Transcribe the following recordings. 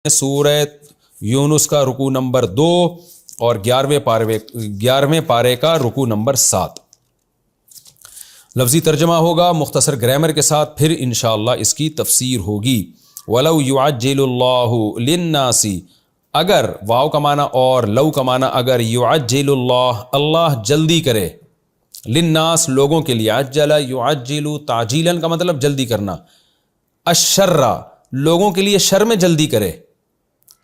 سورہ یونس کا رکوع نمبر 2 اور 11ویں پارے کا رکوع نمبر 7۔ لفظی ترجمہ ہوگا مختصر گرامر کے ساتھ، پھر انشاءاللہ اس کی تفسیر ہوگی۔ وَلَوْ يُعَجِّلُ اللَّهُ لِلنَّاسِ، اگر، واو کا معنی اور، لو کا معنی اگر، یعجل اللہ جلدی کرے، للناس لوگوں کے لیے، عجل یعجل تعجیلاً کا مطلب جلدی کرنا، الشر لوگوں کے لیے شر میں جلدی کرے،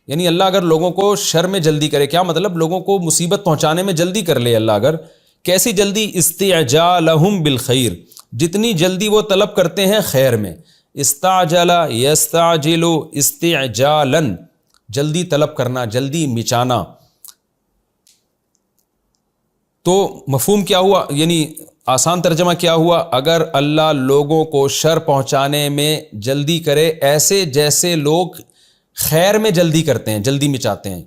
یعنی اللہ اگر لوگوں کو شر میں جلدی کرے، کیا مطلب؟ لوگوں کو مصیبت پہنچانے میں جلدی کر لے اللہ اگر، کیسی جلدی؟ استعجالہم بالخیر، جتنی جلدی وہ طلب کرتے ہیں خیر میں، استعجل یستعجل استعجالاً، جلدی طلب کرنا، جلدی مچانا۔ تو مفہوم کیا ہوا؟ یعنی آسان ترجمہ کیا ہوا؟ اگر اللہ لوگوں کو شر پہنچانے میں جلدی کرے، ایسے جیسے لوگ خیر میں جلدی کرتے ہیں، جلدی مچاتے ہیں،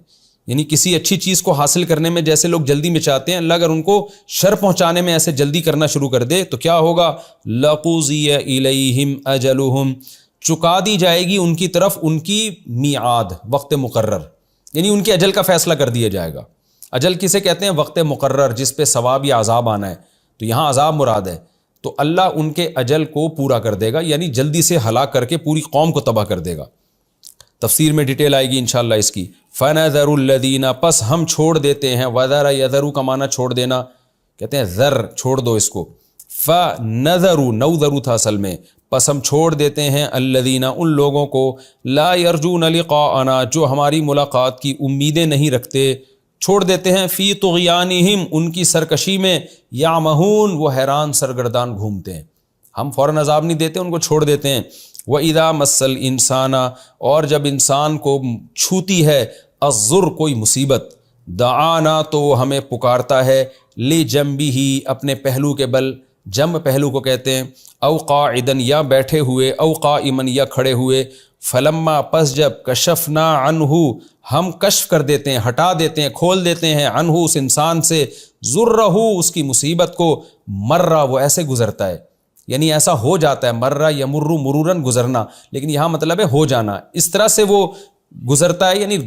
یعنی کسی اچھی چیز کو حاصل کرنے میں جیسے لوگ جلدی مچاتے ہیں، اللہ اگر ان کو شر پہنچانے میں ایسے جلدی کرنا شروع کر دے تو کیا ہوگا؟ لَقُضِيَ إِلَيْهِمْ أَجَلُهُمْ، چکا دی جائے گی ان کی طرف ان کی میعاد، وقت مقرر، یعنی ان کے اجل کا فیصلہ کر دیا جائے گا۔ اجل کسے کہتے ہیں؟ وقت مقرر جس پہ ثواب یا عذاب آنا ہے، تو یہاں عذاب مراد ہے، تو اللہ ان کے اجل کو پورا کر دے گا، یعنی جلدی سے ہلاک کر کے پوری قوم کو تباہ کر دے گا۔ تفسیر میں ڈیٹیل آئے گی انشاءاللہ اس کی۔ فَنَذَرُ الَّذِينَ، پس ہم چھوڑ دیتے ہیں، وَذَرَ يَذَرُ کا معنی چھوڑ دینا، کہتے ہیں ذر چھوڑ دو اس کو، فَنَذَرُ نَوْذَرُ تھا اصل میں، پس ہم چھوڑ دیتے ہیں الَّذِينَ ان لوگوں کو، لَا يَرْجُونَ لِقَاءَنَا جو ہماری ملاقات کی امیدیں نہیں رکھتے، چھوڑ دیتے ہیں، فی طغیانہم ان کی سرکشی میں، یعمہون وہ حیران سرگردان گھومتے ہیں، ہم فوراً عذاب نہیں دیتے، ان کو چھوڑ دیتے ہیں۔ وَإِذَا مَسَّ الْإِنسَانَ اور جب انسان کو چھوتی ہے الضر کوئی مصیبت، دعانا تو وہ ہمیں پکارتا ہے، لِجَنبِهِ اپنے پہلو کے بل، جنب پہلو کو کہتے ہیں، او قاعدن یا بیٹھے ہوئے، او قائمن یا کھڑے ہوئے، فلما پس جب کشفنا عنہ ہم کشف کر دیتے ہیں، ہٹا دیتے ہیں، کھول دیتے ہیں، عنہ اس انسان سے، ضرہ اس کی مصیبت کو، مرہ وہ ایسے گزرتا ہے، یعنی ایسا ہو جاتا ہے، مرہ یمر مرورن گزرنا، لیکن یہاں مطلب ہے ہو جانا، اس طرح سے وہ گزرتا ہے یعنی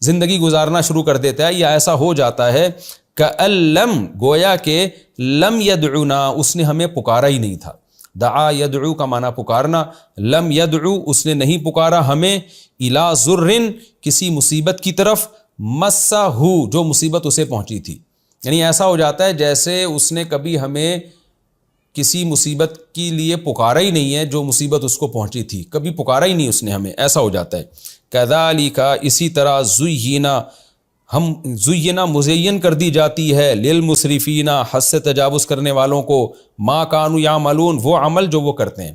زندگی گزارنا شروع کر دیتا ہے، یا ایسا ہو جاتا ہے کأن لم گویا کہ لم یدعونا اس نے ہمیں پکارا ہی نہیں تھا، دعا یدعو کا معنی پکارنا، لم یدعو اس نے نہیں پکارا ہمیں، الی ضرن کسی مصیبت کی طرف، مسہ جو مصیبت اسے پہنچی تھی، یعنی ایسا ہو جاتا ہے جیسے اس نے کبھی ہمیں کسی مصیبت کے لیے پکارا ہی نہیں ہے، جو مصیبت اس کو پہنچی تھی کبھی پکارا ہی نہیں اس نے ہمیں، ایسا ہو جاتا ہے۔ کذالک اسی طرح زینا مزین کر دی جاتی ہے، للمسرفین حد سے تجاوز کرنے والوں کو، ما کانوا یعملون وہ عمل جو وہ کرتے ہیں،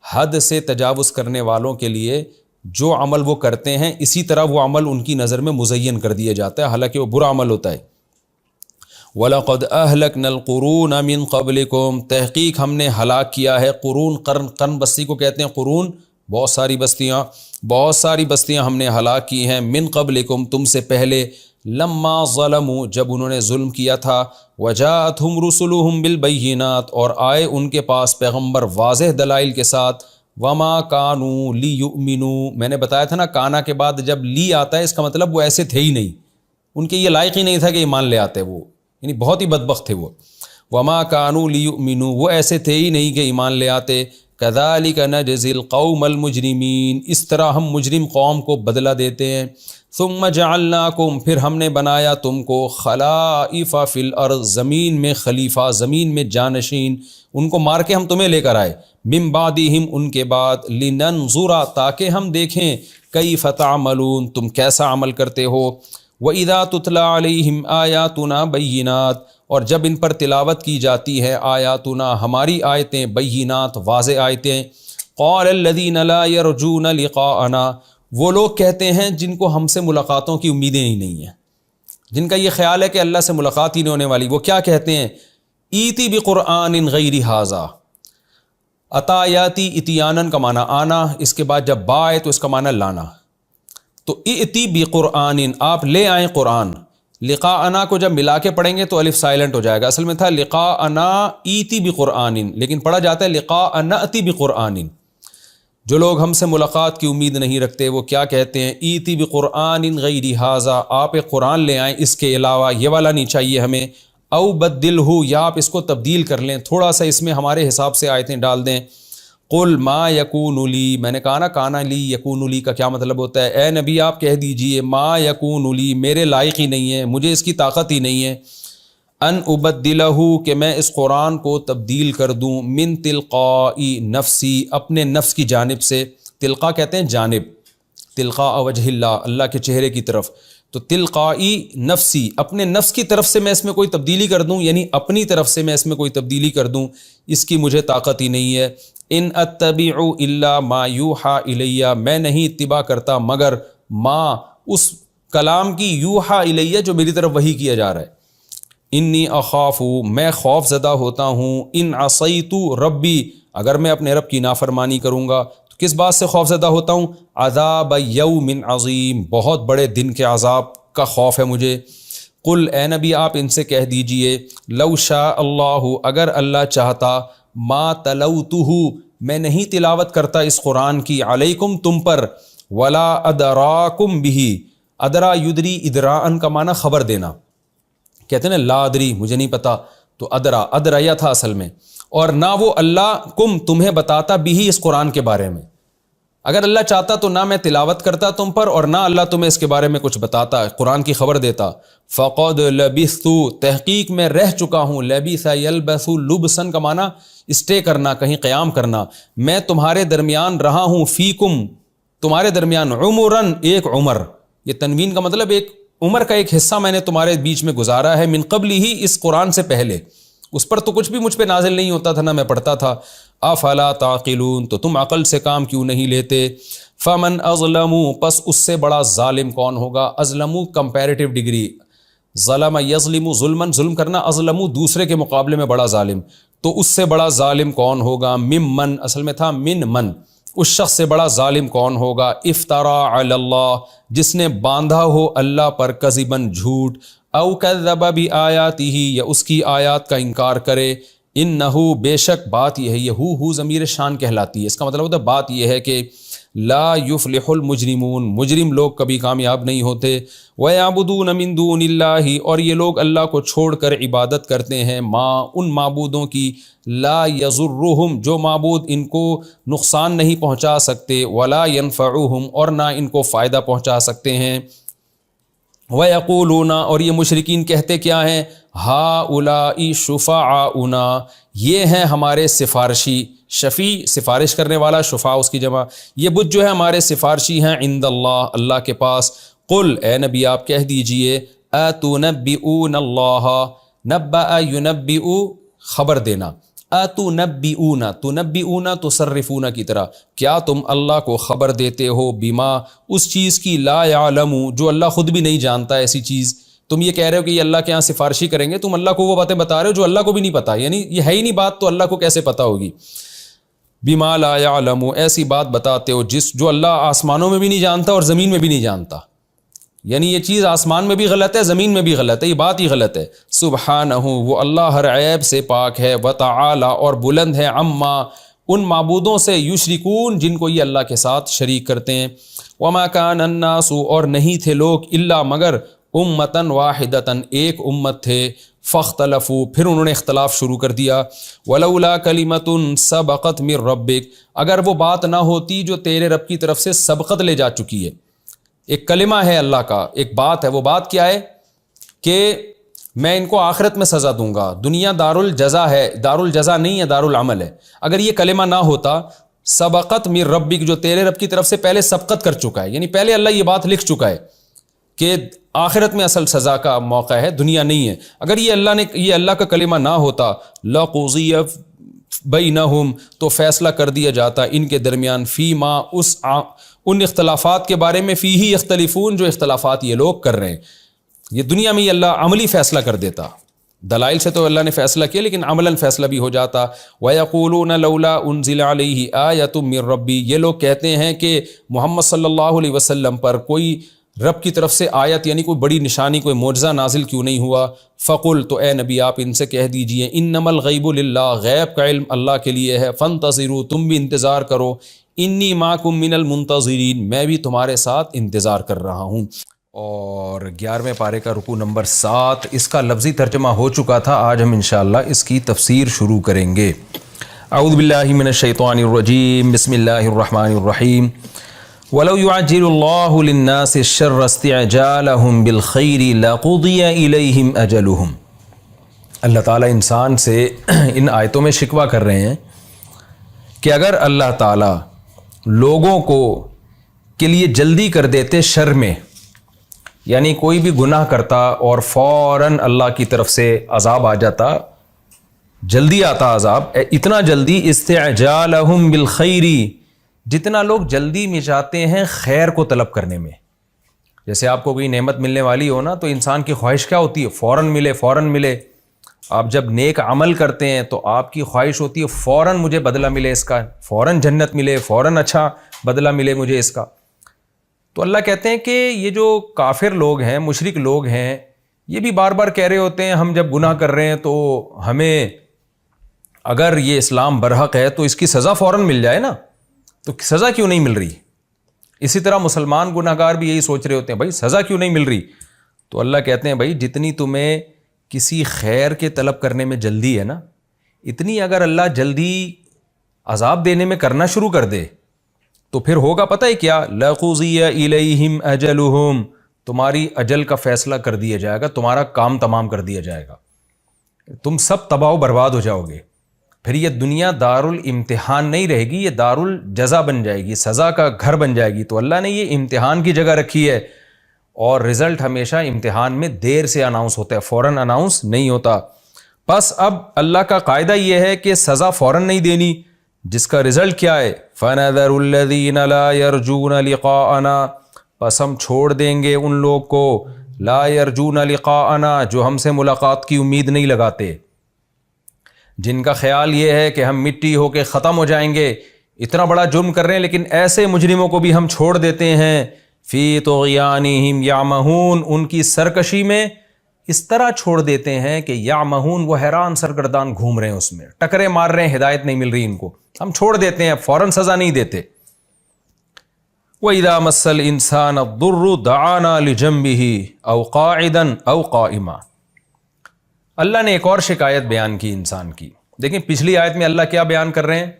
حد سے تجاوز کرنے والوں کے لیے جو عمل وہ کرتے ہیں اسی طرح وہ عمل ان کی نظر میں مزین کر دیا جاتا ہے، حالانکہ وہ برا عمل ہوتا ہے۔ وَلَقَدْ أَهْلَكْنَا الْقُرُونَ مِنْ قَبْلِكُمْ تحقیق ہم نے ہلاک کیا ہے، قرون قرن بستی کو کہتے ہیں، قرون بہت ساری بستیاں ہم نے ہلاک کی ہیں، من قبلکم تم سے پہلے، لما ظلموا جب انہوں نے ظلم کیا تھا، وجاءتهم رسلهم بالبینات اور آئے ان کے پاس پیغمبر واضح دلائل کے ساتھ، وما كانوا ليؤمنوا میں نے بتایا تھا نا، کانا کے بعد جب لی آتا ہے اس کا مطلب وہ ایسے تھے ہی نہیں، ان کے یہ لائق ہی نہیں تھا کہ ایمان لے آتے، وہ یعنی بہت ہی بدبخت تھے وہ، وما كانوا ليؤمنوا وہ ایسے تھے ہی نہیں کہ ایمان لے آتے، كذلك نجزي القوم المجرمین اس طرح ہم مجرم قوم کو بدلہ دیتے ہیں، ثم جعلناکم پھر ہم نے بنایا تم کو، خلائف فی الارض زمین میں خلیفہ، زمین میں جانشین، ان کو مار کے ہم تمہیں لے کر آئے، من بعدہم ان کے بعد، لننظر تاکہ ہم دیکھیں، کیف تعملون تم کیسا عمل کرتے ہو، وَإِذَا تُتْلَى عَلَيْهِمْ آيَاتُنَا بَيِّنَاتٍ اور جب ان پر تلاوت کی جاتی ہے آیاتنا ہماری آیتیں، بینات واضح آیتیں، قَالَ الَّذِينَ لَا يَرْجُونَ لِقَاءَنَا وہ لوگ کہتے ہیں جن کو ہم سے ملاقاتوں کی امیدیں ہی نہیں ہیں، جن کا یہ خیال ہے کہ اللہ سے ملاقات ہی نہیں ہونے والی، وہ کیا کہتے ہیں؟ ایتی بقرآن غیر ھذا، اتا یاتی اتیانن کا معنی آنا، اس کے بعد جب با آئے تو اس کا معنی لانا، تو ایتی بقرآن آپ لے آئیں قرآن، لقاءنا کو جب ملا کے پڑھیں گے تو الف سائلنٹ ہو جائے گا، اصل میں تھا لقاءنا ایتی بقرآن لیکن پڑھا جاتا ہے لقاء نأتی بقرآن، جو لوگ ہم سے ملاقات کی امید نہیں رکھتے وہ کیا کہتے ہیں، ایتی بقرآن غیر ھذا، آپ ایک قرآن لے آئیں اس کے علاوہ، یہ والا نہیں چاہیے ہمیں، او بدلہ، یا آپ اس کو تبدیل کر لیں، تھوڑا سا اس میں ہمارے حساب سے آیتیں ڈال دیں۔ قل ما یکون لی، میں نے کہا نا کانا لی یکون لی کا کیا مطلب ہوتا ہے، اے نبی آپ کہہ دیجئے ما یکون لی، میرے لائق ہی نہیں ہے، مجھے اس کی طاقت ہی نہیں ہے، ان ابدلہ، کہ میں اس قرآن کو تبدیل کر دوں، من تلقائی نفسی، اپنے نفس کی جانب سے، تلقا کہتے ہیں جانب، تلقاء وجہ اللہ، اللہ کے چہرے کی طرف، تو تلقائی نفسی، اپنے نفس کی طرف سے میں اس میں کوئی تبدیلی کر دوں، یعنی اپنی طرف سے میں اس میں کوئی تبدیلی کر دوں، اس کی مجھے طاقت ہی نہیں ہے۔ ان اتبع الا ما یوحى الی، میں نہیں اتباع کرتا مگر ما، اس کلام کی، یوحى الی، جو میری طرف وحی کیا جا رہا ہے۔ انی اخاف، میں خوف زدہ ہوتا ہوں، ان عصیت ربی، اگر میں اپنے رب کی نافرمانی کروں گا تو کس بات سے خوف زدہ ہوتا ہوں، عذاب یوم عظیم، بہت بڑے دن کے عذاب کا خوف ہے مجھے۔ قل، اے نبی آپ ان سے کہہ دیجئے، لو شاء اللہ، اگر اللہ چاہتا، ما تلوتہ، میں نہیں تلاوت کرتا اس قرآن کی، علیکم، تم پر، ولا ادراکم بہ، ادرا یدری، ادراءن کا معنی خبر دینا، کہتے ہیں نا لا ادری، مجھے نہیں پتا، تو ادریا تھا اصل میں، اور نہ وہ اللہ کم، تمہیں بتاتا بھی اس قرآن کے بارے میں، اگر اللہ چاہتا تو نہ میں تلاوت کرتا تم پر، اور نہ اللہ تمہیں اس کے بارے میں کچھ بتاتا، قرآن کی خبر دیتا۔ فقد لبثت، تحقیق میں رہ چکا ہوں، لبث یلبث، لبسن کا معنی اسٹے کرنا، کہیں قیام کرنا، میں تمہارے درمیان رہا ہوں، فیکم، تمہارے درمیان، عمرن، ایک عمر، یہ تنوین کا مطلب ایک عمر کا ایک حصہ میں نے تمہارے بیچ میں گزارا ہے، من قبل ہی، اس قرآن سے پہلے، اس پر تو کچھ بھی مجھ پہ نازل نہیں ہوتا تھا، نہ میں پڑھتا تھا۔ افلا تعقلون، تو تم عقل سے کام کیوں نہیں لیتے؟ فمن اظلم، پس اس سے بڑا ظالم کون ہوگا؟ اظلم کمپیریٹیو ڈگری، ظلم یظلم، ظلمن، ظلم کرنا، اظلم دوسرے کے مقابلے میں بڑا ظالم، تو اس سے بڑا ظالم کون ہوگا؟ ممن، اصل میں تھا من من، اس شخص سے بڑا ظالم کون ہوگا؟ افترا علی اللہ، جس نے باندھا ہو اللہ پر کذبن، جھوٹ، او کذب بآیاتہ، یا اس کی آیات کا انکار کرے، انہو، بے شک، بات یہ ہے، یہ ہو ضمیر شان کہلاتی ہے، اس کا مطلب ہوتا ہے بات یہ ہے کہ لا یفلح المجرمون، مجرم لوگ کبھی کامیاب نہیں ہوتے، وَيَعْبُدُونَ مِن دُونِ اللَّهِ، اور یہ لوگ اللہ کو چھوڑ کر عبادت کرتے ہیں، ان معبودوں کی، لا یضرہم، جو معبود ان کو نقصان نہیں پہنچا سکتے، ولا ینفعہم، اور نہ ان کو فائدہ پہنچا سکتے ہیں، وَيَقُولُونَ، اور یہ مشرکین کہتے کیا ہیں، ہَؤُلَاءِ شُفَعَاؤُنَا، یہ ہیں ہمارے سفارشی، شفیع سفارش کرنے والا، شفاء اس کی جمع، یہ بت جو ہے ہمارے سفارشی ہیں، عند اللہ، اللہ کے پاس۔ قل، اے نبی آپ کہہ دیجئے، اتنبئون اللہ، نبأ ینبئ، خبر دینا، اتنبئون، تنبئون تصرفون کی طرح، کیا تم اللہ کو خبر دیتے ہو، بما، اس چیز کی، لا یعلم، جو اللہ خود بھی نہیں جانتا، ایسی چیز تم یہ کہہ رہے ہو کہ یہ اللہ کے ہاں سفارشی کریں گے، تم اللہ کو وہ باتیں بتا رہے ہو جو اللہ کو بھی نہیں پتا، یعنی یہ ہے ہی نہیں بات، تو اللہ کو کیسے پتا ہوگی؟ بما لا یعلم، ایسی بات بتاتے ہو جو اللہ آسمانوں میں بھی نہیں جانتا اور زمین میں بھی نہیں جانتا، یعنی یہ چیز آسمان میں بھی غلط ہے، زمین میں بھی غلط ہے، یہ بات ہی غلط ہے۔ سبحانہ، وہ اللہ ہر عیب سے پاک ہے، وتعالی، اور بلند ہے، عما، ان معبودوں سے، یشرکون، جن کو یہ اللہ کے ساتھ شریک کرتے ہیں۔ وما کان الناس، اور نہیں تھے لوگ، الا مگر، امتن واحدتن، ایک امت تھے، فاختلفوا، پھر انہوں نے اختلاف شروع کر دیا، ولولا کلمۃ سبقت من ربک، اگر وہ بات نہ ہوتی جو تیرے رب کی طرف سے سبقت لے جا چکی ہے، ایک کلمہ ہے اللہ کا، ایک بات ہے، وہ بات کیا ہے کہ میں ان کو آخرت میں سزا دوں گا، دنیا دار الجزا ہے، دار الجزا نہیں ہے، دار العمل ہے، اگر یہ کلمہ نہ ہوتا، سبقت من ربک، جو تیرے رب کی طرف سے پہلے سبقت کر چکا ہے، یعنی پہلے اللہ یہ بات لکھ چکا ہے کہ آخرت میں اصل سزا کا موقع ہے، دنیا نہیں ہے، اگر یہ اللہ کا کلمہ نہ ہوتا، لقضی بینہم، تو فیصلہ کر دیا جاتا ان کے درمیان، فیما، ان اختلافات کے بارے میں، فی ہی یختلفون، جو اختلافات یہ لوگ کر رہے ہیں، یہ دنیا میں یہ اللہ عملی فیصلہ کر دیتا، دلائل سے تو اللہ نے فیصلہ کیا، لیکن عملاً فیصلہ بھی ہو جاتا۔ وَيَقُولُونَ لَوْلَا أُنزِلَ عَلَيْهِ آیَةٌ مِّن رَّبِّهِ، یہ لوگ کہتے ہیں کہ محمد صلی اللہ علیہ وسلم پر کوئی رب کی طرف سے آیت، یعنی کوئی بڑی نشانی، کوئی معجزہ نازل کیوں نہیں ہوا؟ فقل، تو اے نبی آپ ان سے کہہ دیجئے، انما الغیب للہ، غیب کا علم اللہ کے لیے ہے، فانتظروا، تم بھی انتظار کرو، انی معکم من المنتظرین، میں بھی تمہارے ساتھ انتظار کر رہا ہوں۔ اور 11ویں پارے کا رکوع نمبر 7، اس کا لفظی ترجمہ ہو چکا تھا، آج ہم انشاءاللہ اس کی تفسیر شروع کریں گے۔ اعوذ باللہ من الشیطان الرجیم، بسم اللہ الرحمن الرحیم۔ وَلَوْ يُعَجِّلُ اللَّهُ لِلنَّاسِ الشَّرَّ اسْتِعْجَالَهُم بِالْخَيْرِ لَقُضِيَ إِلَيْهِمْ أَجَلُهُم۔ اللہ تعالیٰ انسان سے ان آیتوں میں شکوہ کر رہے ہیں کہ اگر اللہ تعالیٰ لوگوں کے لیے جلدی کر دیتے شر میں، یعنی کوئی بھی گناہ کرتا اور فوراً اللہ کی طرف سے عذاب آ جاتا، جلدی آتا عذاب، اتنا جلدی، استعجالہم بالخیر، جتنا لوگ جلدی میں جاتے ہیں خیر کو طلب کرنے میں۔ جیسے آپ کو کوئی نعمت ملنے والی ہو نا، تو انسان کی خواہش کیا ہوتی ہے؟ فوراً ملے، فوراً ملے۔ آپ جب نیک عمل کرتے ہیں تو آپ کی خواہش ہوتی ہے فوراً مجھے بدلہ ملے اس کا، فوراً جنت ملے، فوراً اچھا بدلہ ملے مجھے اس کا۔ تو اللہ کہتے ہیں کہ یہ جو کافر لوگ ہیں، مشرک لوگ ہیں، یہ بھی بار بار کہہ رہے ہوتے ہیں ہم جب گناہ کر رہے ہیں تو ہمیں اگر یہ اسلام برحق ہے تو اس کی سزا فوراً مل جائے نا، تو سزا کیوں نہیں مل رہی؟ اسی طرح مسلمان گناہ گار بھی یہی سوچ رہے ہوتے ہیں، بھائی سزا کیوں نہیں مل رہی؟ تو اللہ کہتے ہیں بھائی جتنی تمہیں کسی خیر کے طلب کرنے میں جلدی ہے نا، اتنی اگر اللہ جلدی عذاب دینے میں کرنا شروع کر دے تو پھر ہوگا پتہ ہے کیا؟ لَقُضِيَ إِلَيْهِمْ أَجَلُهُمْ، تمہاری اجل کا فیصلہ کر دیا جائے گا، تمہارا کام تمام کر دیا جائے گا، تم سب تباہ و برباد ہو جاؤ گے۔ پھر یہ دنیا دار الامتحان نہیں رہے گی، یہ دار الجزا بن جائے گی، سزا کا گھر بن جائے گی۔ تو اللہ نے یہ امتحان کی جگہ رکھی ہے، اور رزلٹ ہمیشہ امتحان میں دیر سے اناؤنس ہوتا ہے، فوراً اناؤنس نہیں ہوتا۔ بس اب اللہ کا قاعدہ یہ ہے کہ سزا فوراً نہیں دینی، جس کا رزلٹ کیا ہے؟ فَنَذَرُ الَّذِينَ لَا يَرْجُونَ لِقَاءَنَا، پس ہم چھوڑ دیں گے ان لوگ کو، لا يَرْجُونَ لِقَاءَنَا، جو ہم سے ملاقات کی امید نہیں لگاتے، جن کا خیال یہ ہے کہ ہم مٹی ہو کے ختم ہو جائیں گے، اتنا بڑا جرم کر رہے ہیں لیکن ایسے مجرموں کو بھی ہم چھوڑ دیتے ہیں۔ فی طغیانہم یعمہون، ان کی سرکشی میں اس طرح چھوڑ دیتے ہیں کہ یعمہون، وہ حیران سرگردان گھوم رہے ہیں، اس میں ٹکرے مار رہے ہیں، ہدایت نہیں مل رہی ان کو، ہم چھوڑ دیتے ہیں، فوراً سزا نہیں دیتے۔ وَإِذَا مَسَّ الْإِنسَانَ الضُّرُّ دَعَانَا لِجَنبِهِ أَوْ قَاعِدًا أَوْ قَائِمًا۔ اللہ نے ایک اور شکایت بیان کی انسان کی۔ دیکھیں پچھلی آیت میں اللہ کیا بیان کر رہے ہیں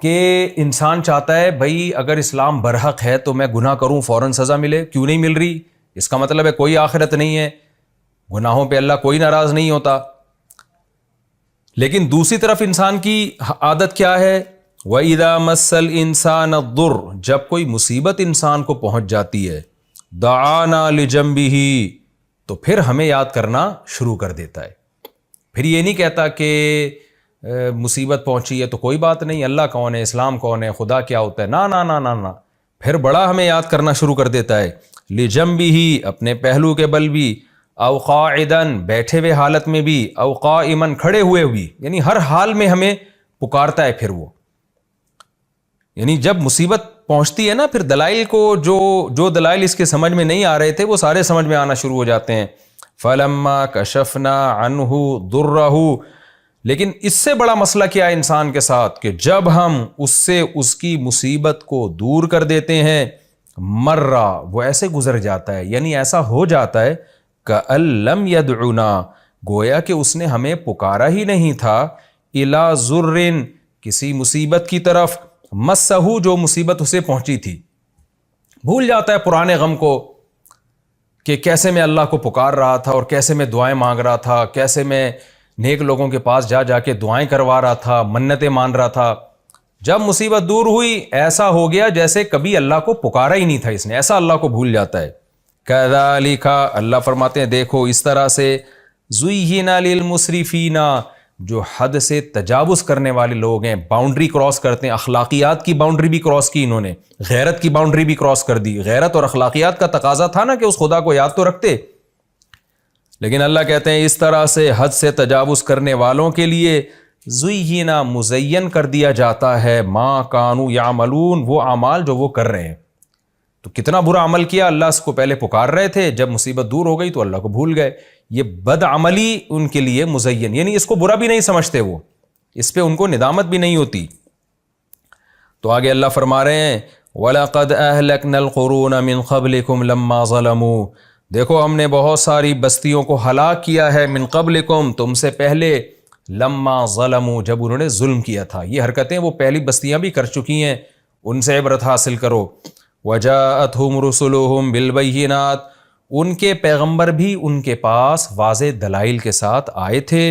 کہ انسان چاہتا ہے بھائی اگر اسلام برحق ہے تو میں گناہ کروں فوراً سزا ملے، کیوں نہیں مل رہی؟ اس کا مطلب ہے کوئی آخرت نہیں ہے، گناہوں پہ اللہ کوئی ناراض نہیں ہوتا۔ لیکن دوسری طرف انسان کی عادت کیا ہے؟ وَإِذَا مَسَّ الْإِنسَانَ الضُّرُّ، جب کوئی مصیبت انسان کو پہنچ جاتی ہے، دعانا لجنبہ، تو پھر ہمیں یاد کرنا شروع کر دیتا ہے۔ پھر یہ نہیں کہتا کہ مصیبت پہنچی ہے تو کوئی بات نہیں، اللہ کون ہے، اسلام کون ہے، خدا کیا ہوتا ہے، نا نا نا نا نا، پھر بڑا ہمیں یاد کرنا شروع کر دیتا ہے۔ لجنبہ، اپنے پہلو کے بل بھی، او قاعدن، بیٹھے ہوئے حالت میں بھی، او قائما، کھڑے ہوئے بھی، یعنی ہر حال میں ہمیں پکارتا ہے پھر وہ۔ یعنی جب مصیبت پہنچتی ہے نا، پھر دلائل کو جو دلائل اس کے سمجھ میں نہیں آ رہے تھے وہ سارے سمجھ میں آنا شروع ہو جاتے ہیں۔ فَلَمَّا كَشَفْنَا عَنْهُ ضُرَّهُ، لیکن اس سے بڑا مسئلہ کیا ہے انسان کے ساتھ کہ جب ہم اس سے اس کی مصیبت کو دور کر دیتے ہیں، مرہ، وہ ایسے گزر جاتا ہے، یعنی ایسا ہو جاتا ہے كَأَن لَّمْ يَدْعُنَا، گویا کہ اس نے ہمیں پکارا ہی نہیں تھا، إِلَىٰ ضُرٍّ، کسی مصیبت کی طرف، مسہو، جو مصیبت اسے پہنچی تھی۔ بھول جاتا ہے پرانے غم کو کہ کیسے میں اللہ کو پکار رہا تھا اور کیسے میں دعائیں مانگ رہا تھا، کیسے میں نیک لوگوں کے پاس جا کے دعائیں کروا رہا تھا، منتیں مان رہا تھا۔ جب مصیبت دور ہوئی ایسا ہو گیا جیسے کبھی اللہ کو پکارا ہی نہیں تھا اس نے، ایسا اللہ کو بھول جاتا ہے۔ کذالک، اللہ فرماتے ہیں دیکھو اس طرح سے، زُیّنَ لِلْمُسْرِفِینَ، جو حد سے تجاوز کرنے والے لوگ ہیں، باؤنڈری کراس کرتے ہیں، اخلاقیات کی باؤنڈری بھی کراس کی انہوں نے، غیرت کی باؤنڈری بھی کراس کر دی۔ غیرت اور اخلاقیات کا تقاضا تھا نا کہ اس خدا کو یاد تو رکھتے، لیکن اللہ کہتے ہیں اس طرح سے حد سے تجاوز کرنے والوں کے لیے زُیّنَ، مزین کر دیا جاتا ہے، ما کانوا یعملون، وہ اعمال جو وہ کر رہے ہیں۔ تو کتنا برا عمل کیا، اللہ اس کو پہلے پکار رہے تھے، جب مصیبت دور ہو گئی تو اللہ کو بھول گئے۔ یہ بد عملی ان کے لیے مزین، یعنی اس کو برا بھی نہیں سمجھتے، وہ اس پہ ان کو ندامت بھی نہیں ہوتی۔ تو آگے اللہ فرما رہے ہیں وَلَقَدْ أَهْلَكْنَا الْقُرُونَ مِنْ قَبْلِكُمْ لَمَّا ظَلَمُوا، دیکھو ہم نے بہت ساری بستیوں کو ہلاک کیا ہے من قبلکم، تم سے پہلے، لما ظلموا، جب انہوں نے ظلم کیا تھا. یہ حرکتیں وہ پہلی بستیاں بھی کر چکی ہیں، ان سے عبرت حاصل کرو. وجاءتهم رسلهم بالبینات، ان کے پیغمبر بھی ان کے پاس واضح دلائل کے ساتھ آئے تھے.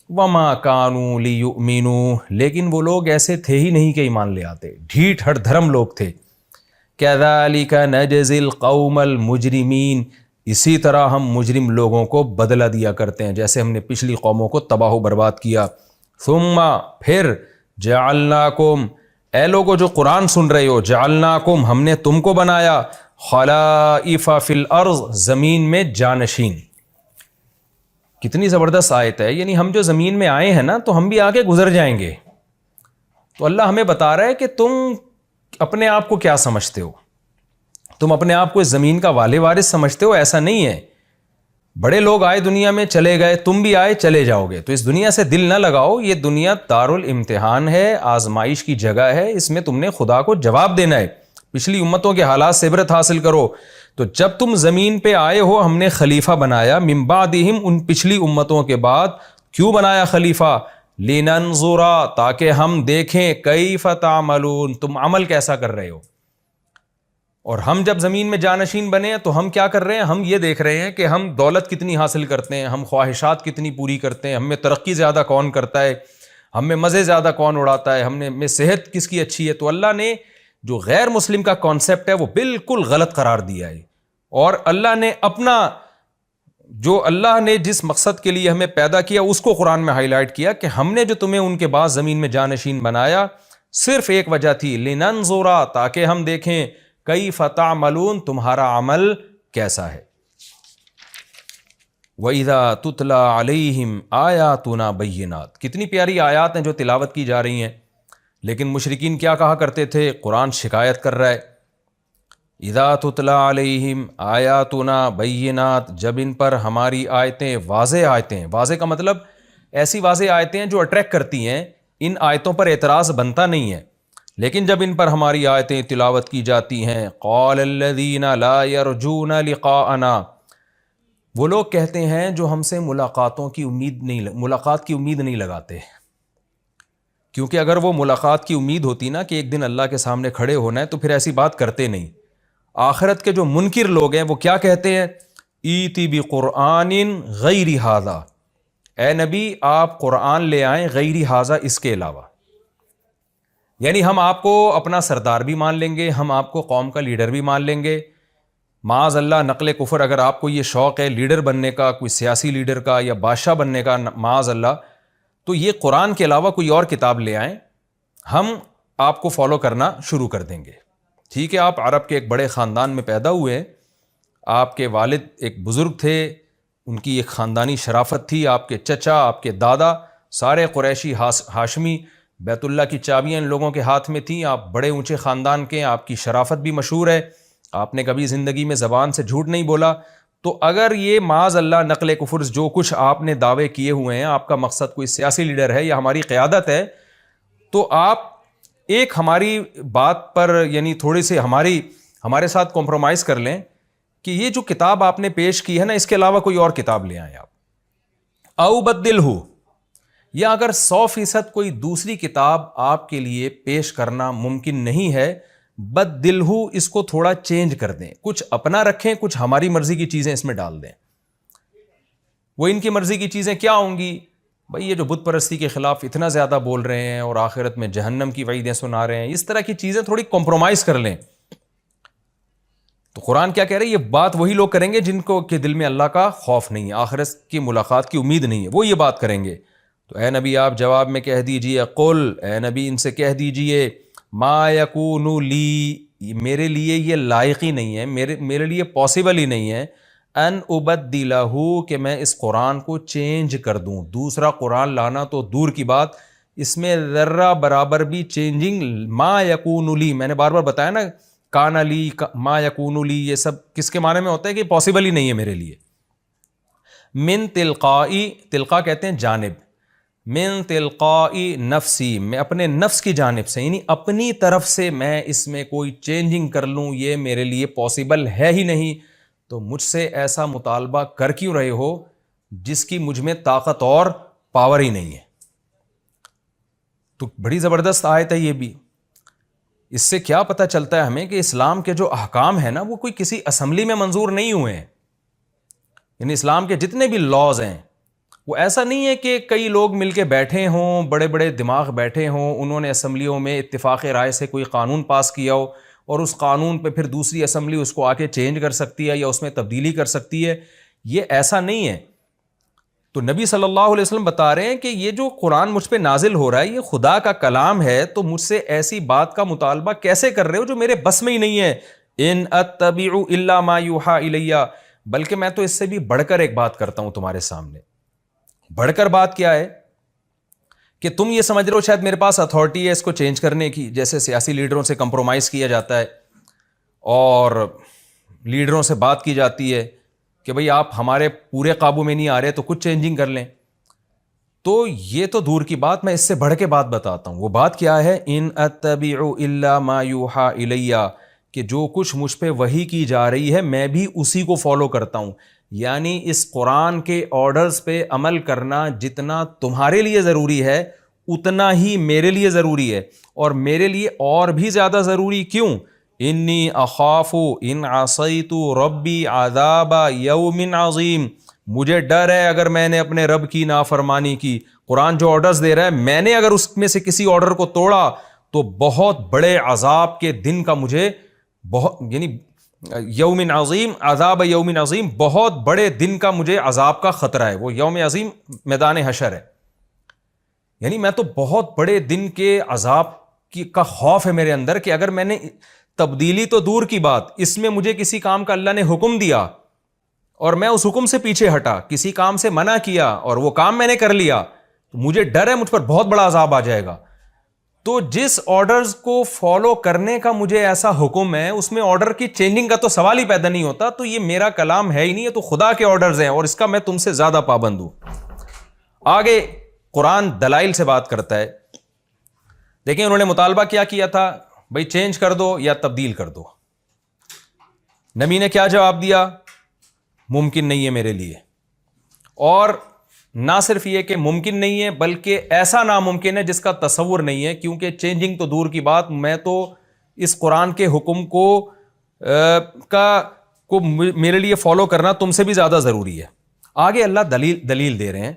وما كانوا ليؤمنوا، لیکن وہ لوگ ایسے تھے ہی نہیں کہ ایمان لے آتے، ڈھیٹ ہٹ دھرم لوگ تھے. كذلك نجزي القوم المجرمين، اسی طرح ہم مجرم لوگوں کو بدلہ دیا کرتے ہیں، جیسے ہم نے پچھلی قوموں کو تباہ و برباد کیا. ثم، پھر، جعلناکم، اے لوگوں جو قرآن سن رہے ہو، جعلناکم، ہم نے تم کو بنایا، خلائف فی الارض، زمین میں جانشین. کتنی زبردست آیت ہے، یعنی ہم جو زمین میں آئے ہیں نا تو ہم بھی آگے گزر جائیں گے. تو اللہ ہمیں بتا رہا ہے کہ تم اپنے آپ کو کیا سمجھتے ہو، تم اپنے آپ کو اس زمین کا والے وارث سمجھتے ہو؟ ایسا نہیں ہے. بڑے لوگ آئے دنیا میں، چلے گئے، تم بھی آئے چلے جاؤ گے. تو اس دنیا سے دل نہ لگاؤ، یہ دنیا دارالامتحان ہے، آزمائش کی جگہ ہے، اس میں تم نے خدا کو جواب دینا ہے. پچھلی امتوں کے حالات سے عبرت حاصل کرو. تو جب تم زمین پہ آئے ہو، ہم نے خلیفہ بنایا، من بعدہم، ان پچھلی امتوں کے بعد. کیوں بنایا خلیفہ؟ لننظرا، تاکہ ہم دیکھیں، کیف تعملون، تم عمل کیسا کر رہے ہو. اور ہم جب زمین میں جانشین بنے ہیں تو ہم کیا کر رہے ہیں؟ ہم یہ دیکھ رہے ہیں کہ ہم دولت کتنی حاصل کرتے ہیں، ہم خواہشات کتنی پوری کرتے ہیں، ہم میں ترقی زیادہ کون کرتا ہے، ہم میں مزے زیادہ کون اڑاتا ہے، ہم میں صحت کس کی اچھی ہے. تو اللہ نے جو غیر مسلم کا کانسیپٹ ہے وہ بالکل غلط قرار دیا ہے. اور اللہ نے اپنا، جو اللہ نے جس مقصد کے لیے ہمیں پیدا کیا اس کو قرآن میں ہائی لائٹ کیا کہ ہم نے جو تمہیں ان کے بعد زمین میں جانشین بنایا، صرف ایک وجہ تھی، لننظرا، تاکہ ہم دیکھیں، کیف تعملون، تمہارا عمل کیسا ہے. وَإِذَا تُتْلَى عَلَيْهِمْ آيَاتُنَا بَيِّنَاتٍ، کتنی پیاری آیات ہیں جو تلاوت کی جا رہی ہیں. لیکن مشرکین کیا کہا کرتے تھے؟ قرآن شکایت کر رہا ہے. اِذَا تُتْلَى عَلَيْهِمْ آيَاتُنَا بَيِّنَاتٍ، جب ان پر ہماری آیتیں، واضح آیتیں، واضح کا مطلب ایسی واضح آیتیں ہیں جو اٹریکٹ کرتی ہیں، ان آیتوں پر اعتراض بنتا نہیں ہے. لیکن جب ان پر ہماری آیتیں تلاوت کی جاتی ہیں، قال الذین لا یرجون لقاءنا، وہ لوگ کہتے ہیں جو ہم سے ملاقات کی امید نہیں لگاتے. کیونکہ اگر وہ ملاقات کی امید ہوتی نا کہ ایک دن اللہ کے سامنے کھڑے ہونا ہے، تو پھر ایسی بات کرتے نہیں. آخرت کے جو منکر لوگ ہیں وہ کیا کہتے ہیں؟ ایتی بقرآن غیر ھذا، اے نبی آپ قرآن لے آئیں غیر ھذا، اس کے علاوہ. یعنی ہم آپ کو اپنا سردار بھی مان لیں گے، ہم آپ کو قوم کا لیڈر بھی مان لیں گے. معاذ اللہ نقل کفر، اگر آپ کو یہ شوق ہے لیڈر بننے کا، کوئی سیاسی لیڈر کا یا بادشاہ بننے کا، معاذ اللہ، تو یہ قرآن کے علاوہ کوئی اور کتاب لے آئیں، ہم آپ کو فالو کرنا شروع کر دیں گے. ٹھیک ہے، آپ عرب کے ایک بڑے خاندان میں پیدا ہوئے ہیں، آپ کے والد ایک بزرگ تھے، ان کی ایک خاندانی شرافت تھی، آپ کے چچا، آپ کے دادا، سارے قریشی ہاشمی، بیت اللہ کی چابیاں ان لوگوں کے ہاتھ میں تھیں، آپ بڑے اونچے خاندان کے ہیں، آپ کی شرافت بھی مشہور ہے، آپ نے کبھی زندگی میں زبان سے جھوٹ نہیں بولا. تو اگر یہ معاذ اللہ نقل کفر جو کچھ آپ نے دعوے کیے ہوئے ہیں، آپ کا مقصد کوئی سیاسی لیڈر ہے یا ہماری قیادت ہے، تو آپ ایک ہماری بات پر یعنی تھوڑی سی ہمارے ساتھ کمپرومائز کر لیں کہ یہ جو کتاب آپ نے پیش کی ہے نا، اس کے علاوہ کوئی اور کتاب لے آئیں آپ. او بدلہ، یا اگر 100% کوئی دوسری کتاب آپ کے لیے پیش کرنا ممکن نہیں ہے، بدلہ، اس کو تھوڑا چینج کر دیں، کچھ اپنا رکھیں، کچھ ہماری مرضی کی چیزیں اس میں ڈال دیں. وہ ان کی مرضی کی چیزیں کیا ہوں گی؟ بھئی یہ جو بت پرستی کے خلاف اتنا زیادہ بول رہے ہیں اور آخرت میں جہنم کی وعیدیں سنا رہے ہیں، اس طرح کی چیزیں تھوڑی کمپرومائز کر لیں. تو قرآن کیا کہہ رہے ہیں؟ یہ بات وہی لوگ کریں گے جن کو کہ دل میں اللہ کا خوف نہیں ہے، آخرت کی ملاقات کی امید نہیں ہے، وہ یہ بات کریں گے. تو اے نبی آپ جواب میں کہہ دیجئے، قل، اے نبی ان سے کہہ دیجئے، ما یکون لی، میرے لیے یہ لائق ہی نہیں ہے، میرے لیے پاسبل ہی نہیں ہے، ان ابدلہ، کہ میں اس قرآن کو چینج کر دوں. دوسرا قرآن لانا تو دور کی بات، اس میں ذرہ برابر بھی چینجنگ، ما یکون لی، میں نے بار بار بتایا نا، کانا لی، ما یکون لی، یہ سب کس کے معنی میں ہوتا ہے کہ پاسبل ہی نہیں ہے میرے لیے. من تلقائی، تلقا کہتے ہیں جانب، من تلقائی نفسی، میں اپنے نفس کی جانب سے، یعنی اپنی طرف سے میں اس میں کوئی چینجنگ کر لوں یہ میرے لیے پاسبل ہے ہی نہیں، تو مجھ سے ایسا مطالبہ کر کیوں رہے ہو جس کی مجھ میں طاقت اور پاور ہی نہیں ہے۔ تو بڑی زبردست آیت ہے یہ بھی۔ اس سے کیا پتہ چلتا ہے ہمیں کہ اسلام کے جو احکام ہیں نا وہ کوئی کسی اسمبلی میں منظور نہیں ہوئے ہیں، یعنی اسلام کے جتنے بھی لاز ہیں وہ ایسا نہیں ہے کہ کئی لوگ مل کے بیٹھے ہوں، بڑے بڑے دماغ بیٹھے ہوں، انہوں نے اسمبلیوں میں اتفاق رائے سے کوئی قانون پاس کیا ہو اور اس قانون پہ پھر دوسری اسمبلی اس کو آ کے چینج کر سکتی ہے یا اس میں تبدیلی کر سکتی ہے، یہ ایسا نہیں ہے۔ تو نبی صلی اللہ علیہ وسلم بتا رہے ہیں کہ یہ جو قرآن مجھ پہ نازل ہو رہا ہے یہ خدا کا کلام ہے، تو مجھ سے ایسی بات کا مطالبہ کیسے کر رہے ہو جو میرے بس میں ہی نہیں ہے۔ ان اتبع الا ما یوحى الی، بلکہ میں تو اس سے بھی بڑھ کر ایک بات کرتا ہوں تمہارے سامنے۔ بڑھ کر بات کیا ہے کہ تم یہ سمجھ رہے ہو شاید میرے پاس اتھارٹی ہے اس کو چینج کرنے کی، جیسے سیاسی لیڈروں سے کمپرومائز کیا جاتا ہے اور لیڈروں سے بات کی جاتی ہے کہ بھئی آپ ہمارے پورے قابو میں نہیں آ رہے تو کچھ چینجنگ کر لیں۔ تو یہ تو دور کی بات، میں اس سے بڑھ کے بات بتاتا ہوں۔ وہ بات کیا ہے؟ ان اتبع الا ما یوحى الی، کہ جو کچھ مجھ پہ وحی کی جا رہی ہے میں بھی اسی کو فالو کرتا ہوں، یعنی اس قرآن کے آرڈرز پہ عمل کرنا جتنا تمہارے لیے ضروری ہے اتنا ہی میرے لیے ضروری ہے، اور میرے لیے اور بھی زیادہ ضروری کیوں؟ انی اخاف ان عصیت ربی عذاب یوم عظیم، مجھے ڈر ہے اگر میں نے اپنے رب کی نافرمانی کی۔ قرآن جو آرڈرز دے رہا ہے میں نے اگر اس میں سے کسی آرڈر کو توڑا تو بہت بڑے عذاب کے دن کا مجھے یعنی یوم عظیم، عذاب یوم عظیم، بہت بڑے دن کا مجھے عذاب کا خطرہ ہے۔ وہ یوم عظیم میدان حشر ہے، یعنی میں تو بہت بڑے دن کے عذاب کا خوف ہے میرے اندر کہ اگر میں نے تبدیلی تو دور کی بات، اس میں مجھے کسی کام کا اللہ نے حکم دیا اور میں اس حکم سے پیچھے ہٹا، کسی کام سے منع کیا اور وہ کام میں نے کر لیا، تو مجھے ڈر ہے مجھ پر بہت بڑا عذاب آ جائے گا۔ تو جس آرڈرز کو فالو کرنے کا مجھے ایسا حکم ہے اس میں آرڈر کی چینجنگ کا تو سوال ہی پیدا نہیں ہوتا، تو یہ میرا کلام ہے ہی نہیں، یہ تو خدا کے آرڈرز ہیں اور اس کا میں تم سے زیادہ پابند ہوں۔ آگے قرآن دلائل سے بات کرتا ہے۔ دیکھیں انہوں نے مطالبہ کیا کیا تھا، بھئی چینج کر دو یا تبدیل کر دو۔ نبی نے کیا جواب دیا؟ ممکن نہیں ہے میرے لیے، اور نہ صرف یہ کہ ممکن نہیں ہے بلکہ ایسا ناممکن ہے جس کا تصور نہیں ہے، کیونکہ چینجنگ تو دور کی بات، میں تو اس قرآن کے حکم کو میرے لیے فالو کرنا تم سے بھی زیادہ ضروری ہے۔ آگے اللہ دلیل دے رہے ہیں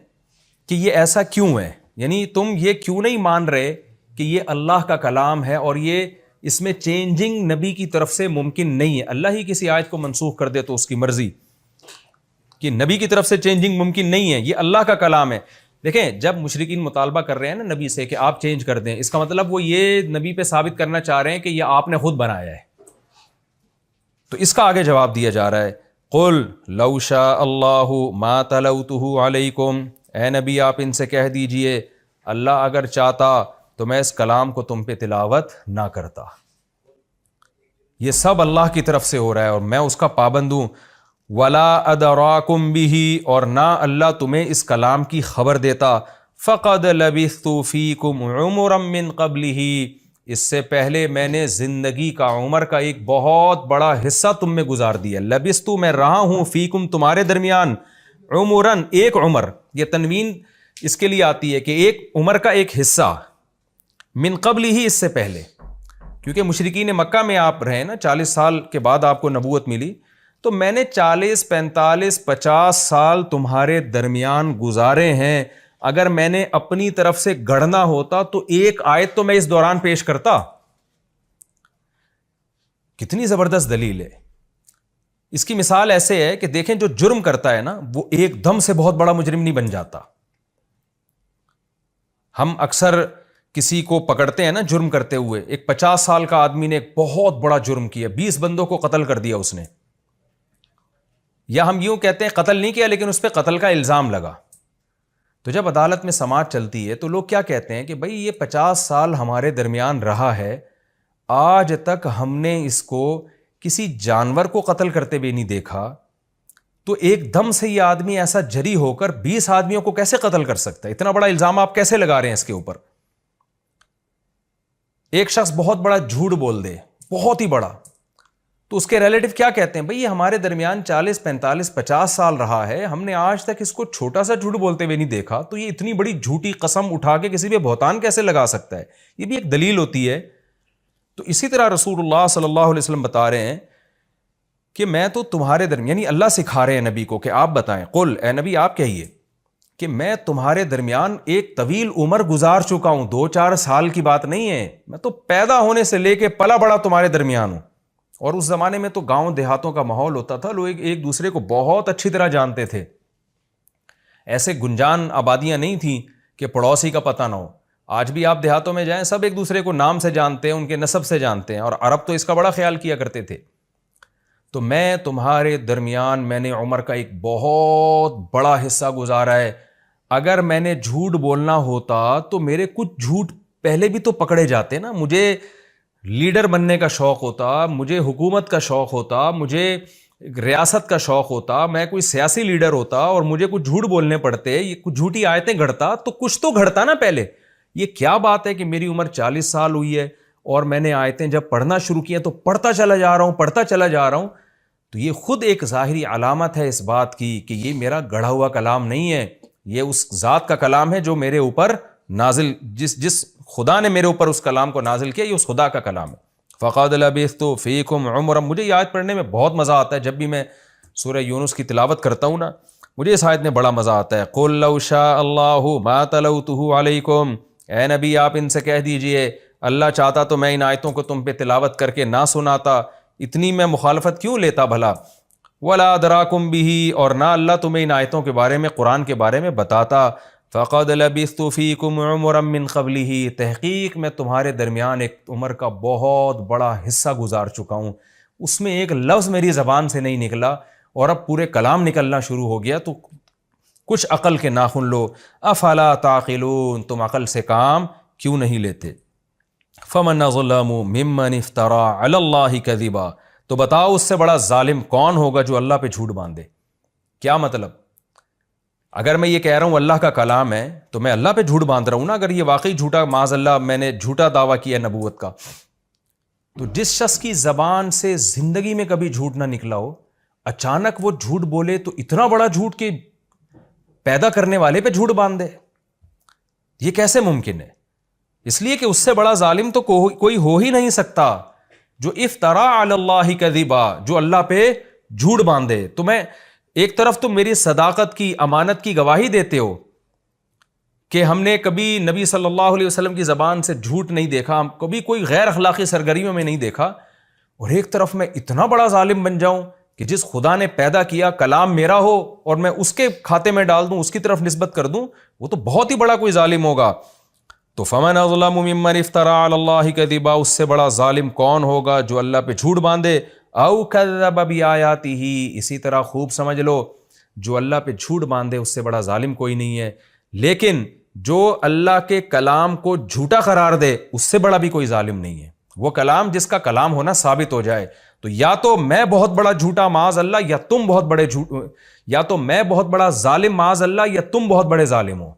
کہ یہ ایسا کیوں ہے، یعنی تم یہ کیوں نہیں مان رہے کہ یہ اللہ کا کلام ہے اور یہ اس میں چینجنگ نبی کی طرف سے ممکن نہیں ہے۔ اللہ ہی کسی آیت کو منسوخ کر دے تو اس کی مرضی، کہ نبی کی طرف سے چینجنگ ممکن نہیں ہے، یہ اللہ کا کلام ہے۔ دیکھیں جب مشرکین مطالبہ کر رہے ہیں نا نبی سے کہ آپ چینج کر دیں، اس کا مطلب وہ یہ نبی پہ ثابت کرنا چاہ رہے ہیں کہ یہ آپ نے خود بنایا ہے۔ تو اس کا آگے جواب دیا جا رہا ہے، قل لو شاء اللہ ما تلوتہ علیکم، اے نبی آپ ان سے کہہ دیجئے اللہ اگر چاہتا تو میں اس کلام کو تم پہ تلاوت نہ کرتا۔ یہ سب اللہ کی طرف سے ہو رہا ہے اور میں اس کا پابند ہوں۔ ولا ادراکم بہ، اور نہ اللہ تمہیں اس کلام کی خبر دیتا۔ فقد لبثت فیکم عمرا من قبلہ، اس سے پہلے میں نے زندگی کا عمر کا ایک بہت بڑا حصہ تم میں گزار دیا۔ لبثت میں رہا ہوں، فیکم تمہارے درمیان، عمرن ایک عمر، یہ تنوین اس کے لیے آتی ہے کہ ایک عمر کا ایک حصہ، من قبل ہی اس سے پہلے، کیونکہ مشرکین مکہ میں آپ رہے نا 40 سال کے بعد آپ کو نبوت ملی، تو میں نے 40 45 50 سال تمہارے درمیان گزارے ہیں۔ اگر میں نے اپنی طرف سے گڑنا ہوتا تو ایک آیت تو میں اس دوران پیش کرتا۔ کتنی زبردست دلیل ہے۔ اس کی مثال ایسے ہے کہ دیکھیں جو جرم کرتا ہے نا وہ ایک دم سے بہت بڑا مجرم نہیں بن جاتا۔ ہم اکثر کسی کو پکڑتے ہیں نا جرم کرتے ہوئے، ایک 50 سال کا آدمی نے ایک بہت بڑا جرم کیا، 20 بندوں کو قتل کر دیا اس نے، یا ہم یوں کہتے ہیں قتل نہیں کیا لیکن اس پہ قتل کا الزام لگا، تو جب عدالت میں سماعت چلتی ہے تو لوگ کیا کہتے ہیں کہ بھئی یہ 50 سال ہمارے درمیان رہا ہے، آج تک ہم نے اس کو کسی جانور کو قتل کرتے بھی نہیں دیکھا، تو ایک دم سے یہ آدمی ایسا جری ہو کر 20 آدمیوں کو کیسے قتل کر سکتا ہے؟ اتنا بڑا الزام آپ کیسے لگا رہے ہیں اس کے اوپر؟ ایک شخص بہت بڑا جھوٹ بول دے، بہت ہی بڑا، تو اس کے ریلیٹو کیا کہتے ہیں؟ بھئی یہ ہمارے درمیان 40 45 50 سال رہا ہے، ہم نے آج تک اس کو چھوٹا سا جھوٹ بولتے ہوئے نہیں دیکھا، تو یہ اتنی بڑی جھوٹی قسم اٹھا کے کسی پہ بہتان کیسے لگا سکتا ہے؟ یہ بھی ایک دلیل ہوتی ہے۔ تو اسی طرح رسول اللہ صلی اللہ علیہ وسلم بتا رہے ہیں کہ میں تو تمہارے درمیان، یعنی اللہ سکھا رہے ہیں نبی کو کہ آپ بتائیں، قل، اے نبی آپ کہیے کہ میں تمہارے درمیان ایک طویل عمر گزار چکا ہوں، 2-4 سال کی بات نہیں ہے، میں تو پیدا ہونے سے لے کے پلا بڑا تمہارے درمیان ہوں۔ اور اس زمانے میں تو گاؤں دیہاتوں کا ماحول ہوتا تھا، لوگ ایک دوسرے کو بہت اچھی طرح جانتے تھے، ایسے گنجان آبادیاں نہیں تھیں کہ پڑوسی کا پتہ نہ ہو۔ آج بھی آپ دیہاتوں میں جائیں، سب ایک دوسرے کو نام سے جانتے ہیں، ان کے نسب سے جانتے ہیں، اور عرب تو اس کا بڑا خیال کیا کرتے تھے۔ تو میں تمہارے درمیان میں نے عمر کا ایک بہت بڑا حصہ گزارا ہے، اگر میں نے جھوٹ بولنا ہوتا تو میرے کچھ جھوٹ پہلے بھی تو پکڑے جاتے نا۔ مجھے لیڈر بننے کا شوق ہوتا، مجھے حکومت کا شوق ہوتا، مجھے ریاست کا شوق ہوتا، میں کوئی سیاسی لیڈر ہوتا اور مجھے کچھ جھوٹ بولنے پڑتے، یہ کچھ جھوٹی آیتیں گھڑتا تو کچھ تو گھڑتا نا پہلے۔ یہ کیا بات ہے کہ میری عمر 40 سال ہوئی ہے اور میں نے آیتیں جب پڑھنا شروع کی ہیں تو پڑھتا چلا جا رہا ہوں، تو یہ خود ایک ظاہری علامت ہے اس بات کی کہ یہ میرا گڑھا ہوا کلام نہیں ہے، یہ اس ذات کا کلام ہے جو میرے اوپر نازل، جس خدا نے میرے اوپر اس کلام کو نازل کیا، یہ اس خدا کا کلام ہے۔ فَقَدْ لَبِثْتُ فِيكُمْ عُمْرًا، مجھے یہ آیت پڑھنے میں بہت مزہ آتا ہے، جب بھی میں سورہ یونس کی تلاوت کرتا ہوں نا، مجھے اس آیت میں بڑا مزہ آتا ہے۔ قُلْ لَوْ شَاءَ اللَّهُ مَا تَلَوْتُهُ عَلَيْكُمْ، اے نبی آپ ان سے کہہ دیجئے اللہ چاہتا تو میں ان آیتوں کو تم پہ تلاوت کر کے نہ سناتا، اتنی میں مخالفت کیوں لیتا بھلا؟ وَلَا أَدْرَاكُمْ بِهِ، اور نہ اللہ تمہیں ان آیتوں کے بارے میں، قرآن کے بارے میں بتاتا۔ فَقَدْ لَبِثْتُ فِيكُمْ عُمْرًا مِّن قَبْلِهِ، تحقیق میں تمہارے درمیان ایک عمر کا بہت بڑا حصہ گزار چکا ہوں، اس میں ایک لفظ میری زبان سے نہیں نکلا اور اب پورے کلام نکلنا شروع ہو گیا، تو کچھ عقل کے ناخن لو۔ افلا تعقلون، تم عقل سے کام کیوں نہیں لیتے؟ فمن ظلم ممن افترى علی اللہ کذبا، تو بتاؤ اس سے بڑا ظالم کون ہوگا جو اللہ پہ جھوٹ باندھے؟ کیا مطلب؟ اگر میں یہ کہہ رہا ہوں اللہ کا کلام ہے تو میں اللہ پہ جھوٹ باندھ رہا ہوں نا، اگر یہ واقعی جھوٹا، معاذ اللہ میں نے جھوٹا دعویٰ کیا نبوت کا، تو جس شخص کی زبان سے زندگی میں کبھی جھوٹ نہ نکلا ہو، اچانک وہ جھوٹ بولے تو اتنا بڑا جھوٹ کہ پیدا کرنے والے پہ جھوٹ باندھ دے، یہ کیسے ممکن ہے؟ اس لیے کہ اس سے بڑا ظالم تو کوئی ہو ہی نہیں سکتا جو افترا علی اللہ کذبا، جو اللہ پہ جھوٹ باندھے۔ تو میں ایک طرف تم میری صداقت کی، امانت کی گواہی دیتے ہو کہ ہم نے کبھی نبی صلی اللہ علیہ وسلم کی زبان سے جھوٹ نہیں دیکھا، کبھی کوئی غیر اخلاقی سرگرمیوں میں نہیں دیکھا، اور ایک طرف میں اتنا بڑا ظالم بن جاؤں کہ جس خدا نے پیدا کیا کلام میرا ہو اور میں اس کے کھاتے میں ڈال دوں، اس کی طرف نسبت کر دوں، وہ تو بہت ہی بڑا کوئی ظالم ہوگا۔ تو فمن اظلم ممن افترى علی اللہ کذبا، اس سے بڑا ظالم کون ہوگا جو اللہ پہ جھوٹ باندھے، او کذب بآیاتہ، اسی طرح خوب سمجھ لو جو اللہ پہ جھوٹ باندھے اس سے بڑا ظالم کوئی نہیں ہے، لیکن جو اللہ کے کلام کو جھوٹا قرار دے اس سے بڑا بھی کوئی ظالم نہیں ہے۔ وہ کلام جس کا کلام ہونا ثابت ہو جائے، تو یا تو میں بہت بڑا جھوٹا معاذ اللہ، یا تم بہت بڑے یا تو میں بہت بڑا ظالم معاذ اللہ، یا تم بہت بڑے ظالم ہو۔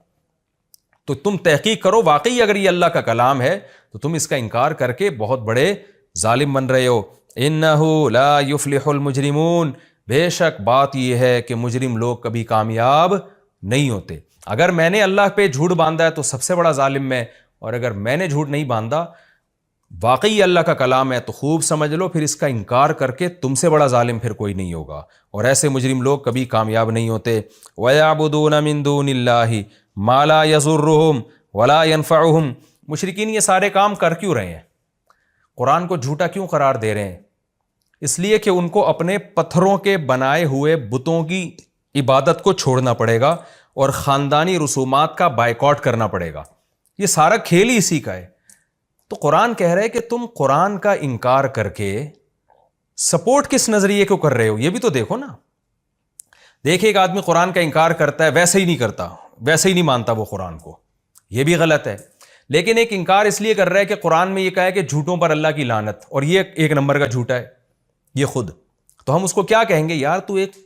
تو تم تحقیق کرو، واقعی اگر یہ اللہ کا کلام ہے تو تم اس کا انکار کر کے بہت بڑے ظالم بن رہے ہو۔ انہ لا یفلح المجرمون، بے شک بات یہ ہے کہ مجرم لوگ کبھی کامیاب نہیں ہوتے۔ اگر میں نے اللہ پہ جھوٹ باندھا ہے تو سب سے بڑا ظالم میں، اور اگر میں نے جھوٹ نہیں باندھا، واقعی اللہ کا کلام ہے، تو خوب سمجھ لو پھر اس کا انکار کر کے تم سے بڑا ظالم پھر کوئی نہیں ہوگا، اور ایسے مجرم لوگ کبھی کامیاب نہیں ہوتے۔ وَيَعْبُدُونَ مِن دُونِ اللَّهِ مَا لَا يَضُرُّهُمْ وَلَا يَنفَعُهُمْ، مشرکین یہ سارے کام کر کیوں رہے ہیں؟ قرآن کو جھوٹا کیوں قرار دے رہے ہیں؟ اس لیے کہ ان کو اپنے پتھروں کے بنائے ہوئے بتوں کی عبادت کو چھوڑنا پڑے گا اور خاندانی رسومات کا بائیکاٹ کرنا پڑے گا، یہ سارا کھیل ہی اسی کا ہے۔ تو قرآن کہہ رہے کہ تم قرآن کا انکار کر کے سپورٹ کس نظریے کو کر رہے ہو، یہ بھی تو دیکھو نا۔ دیکھیں ایک آدمی قرآن کا انکار کرتا ہے، ویسے ہی نہیں کرتا، ویسے ہی نہیں مانتا وہ قرآن کو، یہ بھی غلط ہے، لیکن ایک انکار اس لیے کر رہا ہے کہ قرآن میں یہ کہا ہے کہ جھوٹوں پر اللہ کی لعنت، اور یہ ایک نمبر کا جھوٹا ہے یہ خود، تو ہم اس کو کیا کہیں گے؟ یار تو ایک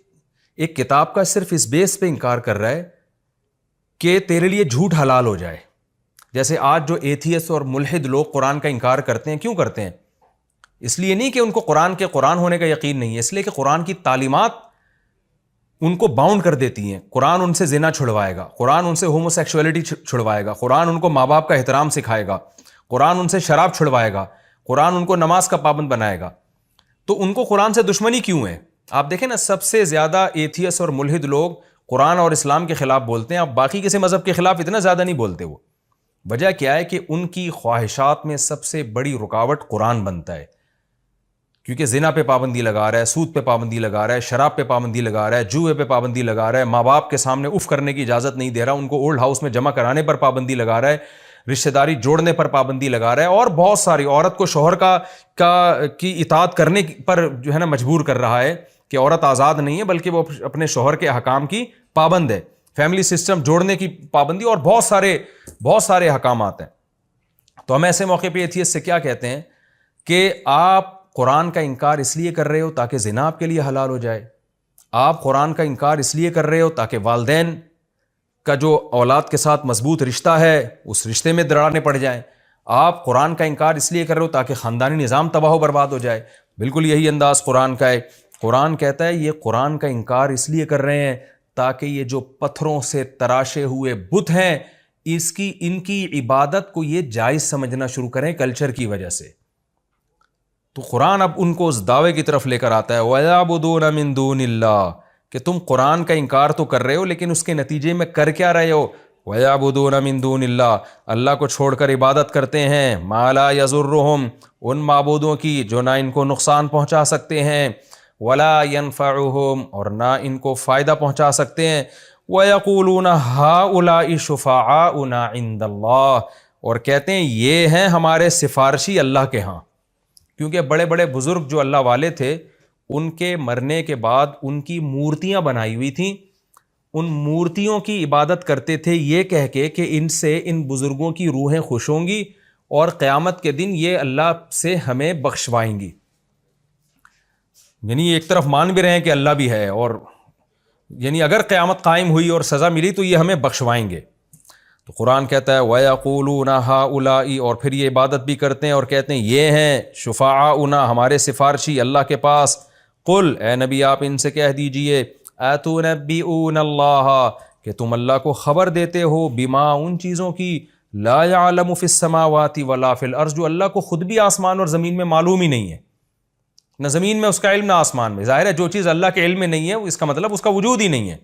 ایک کتاب کا صرف اس بیس پہ انکار کر رہا ہے کہ تیرے لیے جھوٹ حلال ہو جائے. جیسے آج جو ایتھیسٹ اور ملحد لوگ قرآن کا انکار کرتے ہیں, کیوں کرتے ہیں؟ اس لیے نہیں کہ ان کو قرآن ہونے کا یقین نہیں ہے, اس لیے کہ قرآن کی تعلیمات ان کو باؤنڈ کر دیتی ہیں. قرآن ان سے زنا چھڑوائے گا, قرآن ان سے ہومو سیکشولیٹی چھڑوائے گا, قرآن ان کو ماں باپ کا احترام سکھائے گا, قرآن ان سے شراب چھڑوائے گا, قرآن ان کو نماز کا پابند بنائے گا. تو ان کو قرآن سے دشمنی کیوں ہے؟ آپ دیکھیں نا, سب سے زیادہ ایتھیسٹ اور ملحد لوگ قرآن اور اسلام کے خلاف بولتے ہیں. آپ باقی کسی مذہب کے خلاف اتنا زیادہ نہیں بولتے. وہ وجہ کیا ہے کہ ان کی خواہشات میں سب سے بڑی رکاوٹ قرآن بنتا ہے, کیونکہ زنا پہ پابندی لگا رہا ہے, سود پہ پابندی لگا رہا ہے, شراب پہ پابندی لگا رہا ہے, جوئے پہ پابندی لگا رہا ہے, ماں باپ کے سامنے اف کرنے کی اجازت نہیں دے رہا, ان کو اولڈ ہاؤس میں جمع کرانے پر پابندی لگا رہا ہے, رشتہ داری جوڑنے پر پابندی لگا رہا ہے, اور بہت ساری عورت کو شوہر کی اطاعت کرنے پر جو ہے نا مجبور کر رہا ہے کہ عورت آزاد نہیں ہے بلکہ وہ اپنے شوہر کے احکام کی پابند ہے. فیملی سسٹم جوڑنے کی پابندی اور بہت سارے احکامات ہیں. تو ہم ایسے موقع پہ ایتھیسٹ سے کیا کہتے ہیں کہ آپ قرآن کا انکار اس لیے کر رہے ہو تاکہ زنا آپ کے لیے حلال ہو جائے. آپ قرآن کا انکار اس لیے کر رہے ہو تاکہ والدین کا جو اولاد کے ساتھ مضبوط رشتہ ہے اس رشتے میں دراڑیں پڑ جائیں. آپ قرآن کا انکار اس لیے کر رہے ہو تاکہ خاندانی نظام تباہ و برباد ہو جائے. بالکل یہی انداز قرآن کا ہے. قرآن کہتا ہے یہ قرآن کا انکار اس لیے کر رہے ہیں تاکہ یہ جو پتھروں سے تراشے ہوئے بت ہیں ان کی عبادت کو یہ جائز سمجھنا شروع کریں کلچر کی وجہ سے. تو قرآن اب ان کو اس دعوے کی طرف لے کر آتا ہے وَيَعْبُدُونَ مِن دُونِ اللَّهِ, کہ تم قرآن کا انکار تو کر رہے ہو لیکن اس کے نتیجے میں کر کیا رہے ہو؟ وَيَعْبُدُونَ مِن دُونِ اللَّهِ, اللہ کو چھوڑ کر عبادت کرتے ہیں, مَا لَا يَضُرُّهُمْ, ان معبودوں کی جو نہ ان کو نقصان پہنچا سکتے ہیں, وَلَا يَنفَعُهُمْ, اور نہ ان کو فائدہ پہنچا سکتے ہیں, وَيَقُولُونَ هَؤُلَاءِ شُفَعَاؤُنَا عِندَ اللَّهِ, اور کہتے ہیں یہ ہیں ہمارے سفارشی اللہ کے ہاں. کیونکہ بڑے بڑے بزرگ جو اللہ والے تھے ان کے مرنے کے بعد ان کی مورتیاں بنائی ہوئی تھیں, ان مورتیوں کی عبادت کرتے تھے یہ کہہ کے کہ ان سے ان بزرگوں کی روحیں خوش ہوں گی اور قیامت کے دن یہ اللہ سے ہمیں بخشوائیں گی. یعنی ایک طرف مان بھی رہے ہیں کہ اللہ بھی ہے, اور یعنی اگر قیامت قائم ہوئی اور سزا ملی تو یہ ہمیں بخشوائیں گے. تو قرآن کہتا ہے وَيَقُولُونَ هَؤُلَاءِ, اور پھر یہ عبادت بھی کرتے ہیں اور کہتے ہیں یہ ہیں شفعاؤنا, ہمارے سفارشی اللہ کے پاس. قل, اے نبی آپ ان سے کہہ دیجئے, أَتُنَبِّئُونَ اللَّهَ, کہ تم اللہ کو خبر دیتے ہو, بما, ان چیزوں کی, لا يعلم فی السماوات ولا فی الارض, جو اللہ کو خود بھی آسمان اور زمین میں معلوم ہی نہیں ہے. نہ زمین میں اس کا علم نہ آسمان میں. ظاہر ہے جو چیز اللہ کے علم میں نہیں ہے اس کا مطلب اس کا وجود ہی نہیں ہے.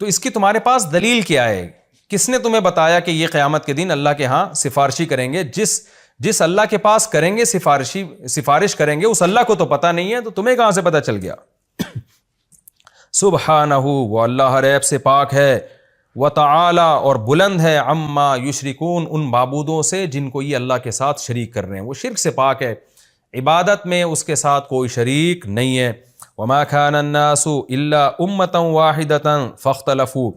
تو اس کی تمہارے پاس دلیل کیا ہے؟ کس نے تمہیں بتایا کہ یہ قیامت کے دن اللہ کے ہاں سفارشی کریں گے؟ جس اللہ کے پاس کریں گے سفارش کریں گے اس اللہ کو تو پتہ نہیں ہے, تو تمہیں کہاں سے پتہ چل گیا؟ سبحانہ, وہ اللہ ہر عیب سے پاک ہے, وتعالی, اور بلند ہے, عما یشرکون, ان معبودوں سے جن کو یہ اللہ کے ساتھ شریک کر رہے ہیں. وہ شرک سے پاک ہے, عبادت میں اس کے ساتھ کوئی شریک نہیں ہے. وما كان الناس الا امة واحدة فاختلفوا,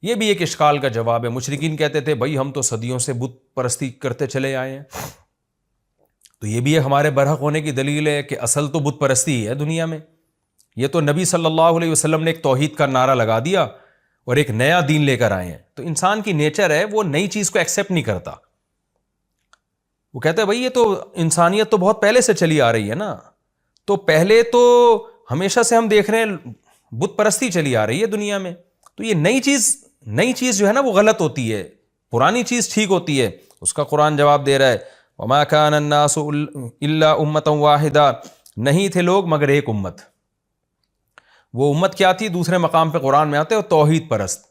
یہ بھی ایک اشکال کا جواب ہے. مشرکین کہتے تھے بھائی ہم تو صدیوں سے بت پرستی کرتے چلے آئے ہیں, تو یہ بھی ایک ہمارے برحق ہونے کی دلیل ہے کہ اصل تو بت پرستی ہی ہے دنیا میں. یہ تو نبی صلی اللہ علیہ وسلم نے ایک توحید کا نعرہ لگا دیا اور ایک نیا دین لے کر آئے ہیں. تو انسان کی نیچر ہے وہ نئی چیز کو ایکسیپٹ نہیں کرتا. وہ کہتے ہیں بھائی یہ تو انسانیت تو بہت پہلے سے چلی آ رہی ہے نا, تو پہلے تو ہمیشہ سے ہم دیکھ رہے ہیں بت پرستی چلی آ رہی ہے دنیا میں, تو یہ نئی چیز جو ہے نا وہ غلط ہوتی ہے, پرانی چیز ٹھیک ہوتی ہے. اس کا قرآن جواب دے رہا ہے وما كان الناس الا امة واحدة, نہیں تھے لوگ مگر ایک امت. وہ امت کیا تھی؟ دوسرے مقام پہ قرآن میں آتے ہیں توحید پرست.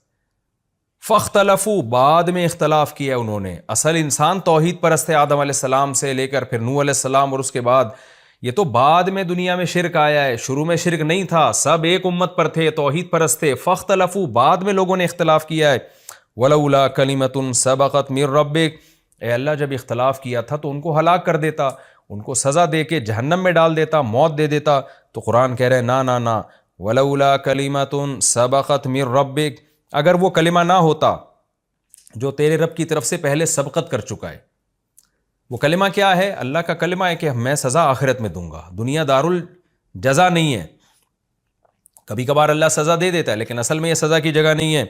فاختلفوا, بعد میں اختلاف کیا انہوں نے. اصل انسان توحید پرست ہے آدم علیہ السلام سے لے کر پھر نوح علیہ السلام, اور اس کے بعد یہ تو بعد میں دنیا میں شرک آیا ہے. شروع میں شرک نہیں تھا, سب ایک امت پر تھے, توحید پرست تھے. فاختلفوا, بعد میں لوگوں نے اختلاف کیا ہے. ولولا کلمۃ سبقت من ربک, اے اللہ جب اختلاف کیا تھا تو ان کو ہلاک کر دیتا, ان کو سزا دے کے جہنم میں ڈال دیتا, موت دے دیتا. تو قرآن کہہ رہے ہیں نا, ولولا کلمۃ سبقت من ربک, اگر وہ کلمہ نہ ہوتا جو تیرے رب کی طرف سے پہلے سبقت کر چکا ہے. وہ کلمہ کیا ہے؟ اللہ کا کلمہ ہے کہ میں سزا آخرت میں دوں گا, دنیا دار الجزا نہیں ہے. کبھی کبھار اللہ سزا دے دیتا ہے لیکن اصل میں یہ سزا کی جگہ نہیں ہے.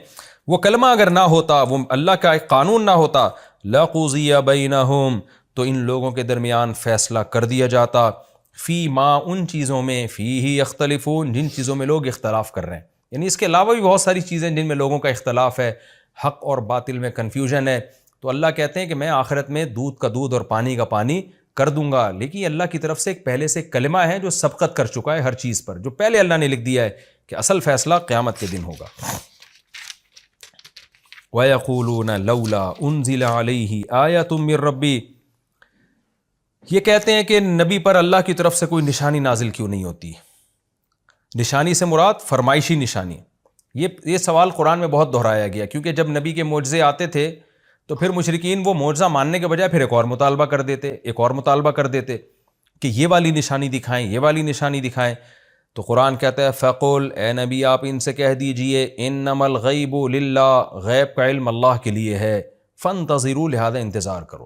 وہ کلمہ اگر نہ ہوتا، وہ اللہ کا ایک قانون نہ ہوتا، لَقُضِیَ بَیْنَہُم، تو ان لوگوں کے درمیان فیصلہ کر دیا جاتا، فی ما، ان چیزوں میں، فیہ یختلفون، جن چیزوں میں لوگ اختلاف کر رہے ہیں. یعنی اس کے علاوہ بھی بہت ساری چیزیں جن میں لوگوں کا اختلاف ہے، حق اور باطل میں کنفیوژن ہے. تو اللہ کہتے ہیں کہ میں آخرت میں دودھ کا دودھ اور پانی کا پانی کر دوں گا. لیکن یہ اللہ کی طرف سے ایک پہلے سے کلمہ ہے جو سبقت کر چکا ہے ہر چیز پر، جو پہلے اللہ نے لکھ دیا ہے کہ اصل فیصلہ قیامت کے دن ہوگا. وَيَقُولُونَ لَوْلَا أُنزِلَ عَلَيْهِ آيَةٌ مِّن رَّبِّهِ، یہ کہتے ہیں کہ نبی پر اللہ کی طرف سے کوئی نشانی نازل کیوں نہیں ہوتی. نشانی سے مراد فرمائشی نشانی. یہ سوال قرآن میں بہت دہرایا گیا، کیونکہ جب نبی کے معجزے آتے تھے تو پھر مشرکین وہ معجزہ ماننے کے بجائے پھر ایک اور مطالبہ کر دیتے کہ یہ والی نشانی دکھائیں، یہ والی نشانی دکھائیں. تو قرآن کہتا ہے فَقُلْ، اے نبی آپ ان سے کہہ دیجئے، اِنَّمَا الْغَيْبُ لِلَّهِ، غیب کا علم اللہ کے لیے ہے، فَانْتَظِرُوا، لہذا انتظار کرو.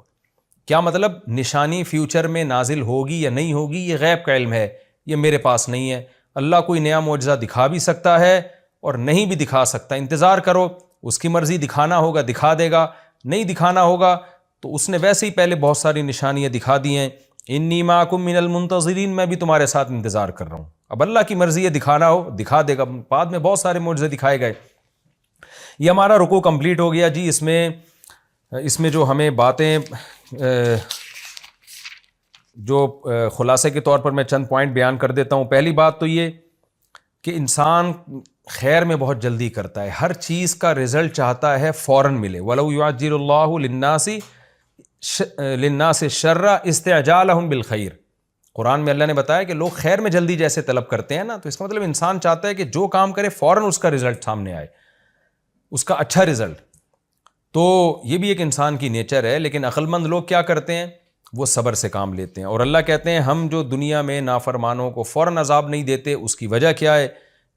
کیا مطلب؟ نشانی فیوچر میں نازل ہوگی یا نہیں ہوگی یہ غیب کا علم ہے، یہ میرے پاس نہیں ہے. اللہ کوئی نیا معجزہ دکھا بھی سکتا ہے اور نہیں بھی دکھا سکتا. انتظار کرو، اس کی مرضی، دکھانا ہوگا دکھا دے گا، نہیں دکھانا ہوگا تو اس نے ویسے ہی پہلے بہت ساری نشانیاں دکھا دی ہیں. انی معکم من المنتظرین، میں بھی تمہارے ساتھ انتظار کر رہا ہوں. اب اللہ کی مرضی ہے، دکھانا ہو دکھا دے گا. بعد میں بہت سارے معجزے دکھائے گئے. یہ ہمارا رکوع کمپلیٹ ہو گیا جی. اس میں جو ہمیں باتیں جو خلاصے کے طور پر میں چند پوائنٹ بیان کر دیتا ہوں. پہلی بات تو یہ کہ انسان خیر میں بہت جلدی کرتا ہے، ہر چیز کا رزلٹ چاہتا ہے فوراً ملے. وَلَوْ يُعَجِّلُ اللَّهُ لِلنَّاسِ الشَّرَّ اسْتِعْجَالَهُمْ بِالْخَيْرِ. قرآن میں اللہ نے بتایا کہ لوگ خیر میں جلدی جیسے طلب کرتے ہیں نا، تو اس کا مطلب انسان چاہتا ہے کہ جو کام کرے فوراً اس کا رزلٹ سامنے آئے، اس کا اچھا رزلٹ. تو یہ بھی ایک انسان کی نیچر ہے. لیکن عقل مند لوگ کیا کرتے ہیں؟ وہ صبر سے کام لیتے ہیں. اور اللہ کہتے ہیں ہم جو دنیا میں نافرمانوں کو فوراً عذاب نہیں دیتے، اس کی وجہ کیا ہے؟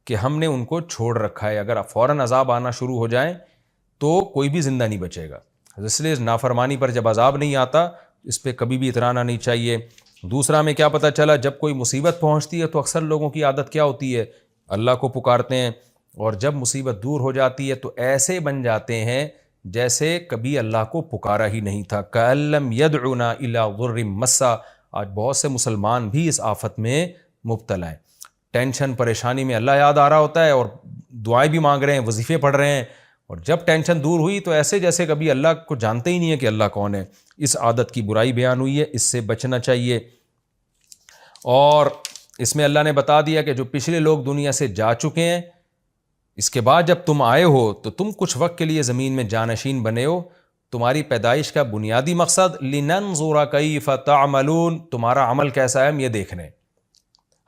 کہ ہم نے ان کو چھوڑ رکھا ہے. اگر فوراً عذاب آنا شروع ہو جائیں تو کوئی بھی زندہ نہیں بچے گا. اس لیے نافرمانی پر جب عذاب نہیں آتا اس پہ کبھی بھی اترانا نہیں چاہیے. دوسرا میں کیا پتہ چلا، جب کوئی مصیبت پہنچتی ہے تو اکثر لوگوں کی عادت کیا ہوتی ہے؟ اللہ کو پکارتے ہیں، اور جب مصیبت دور ہو جاتی ہے تو ایسے بن جاتے ہیں جیسے کبھی اللہ کو پکارا ہی نہیں تھا. كَأَن لَّمْ يَدْعُنَا إِلَىٰ ضُرٍّ مَّسَّ. آج بہت سے مسلمان بھی اس آفت میں مبتلا ہیں. ٹینشن پریشانی میں اللہ یاد آ رہا ہوتا ہے اور دعائیں بھی مانگ رہے ہیں، وظیفے پڑھ رہے ہیں، اور جب ٹینشن دور ہوئی تو ایسے جیسے کبھی اللہ کو جانتے ہی نہیں ہے کہ اللہ کون ہے. اس عادت کی برائی بیان ہوئی ہے، اس سے بچنا چاہیے. اور اس میں اللہ نے بتا دیا کہ جو پچھلے لوگ دنیا سے جا چکے ہیں، اس کے بعد جب تم آئے ہو تو تم کچھ وقت کے لیے زمین میں جانشین بنے ہو. تمہاری پیدائش کا بنیادی مقصد لِنَنظُرَ كَيْفَ تَعْمَلُونَ، تمہارا عمل کیسا ہے ہم یہ دیکھ رہے ہیں.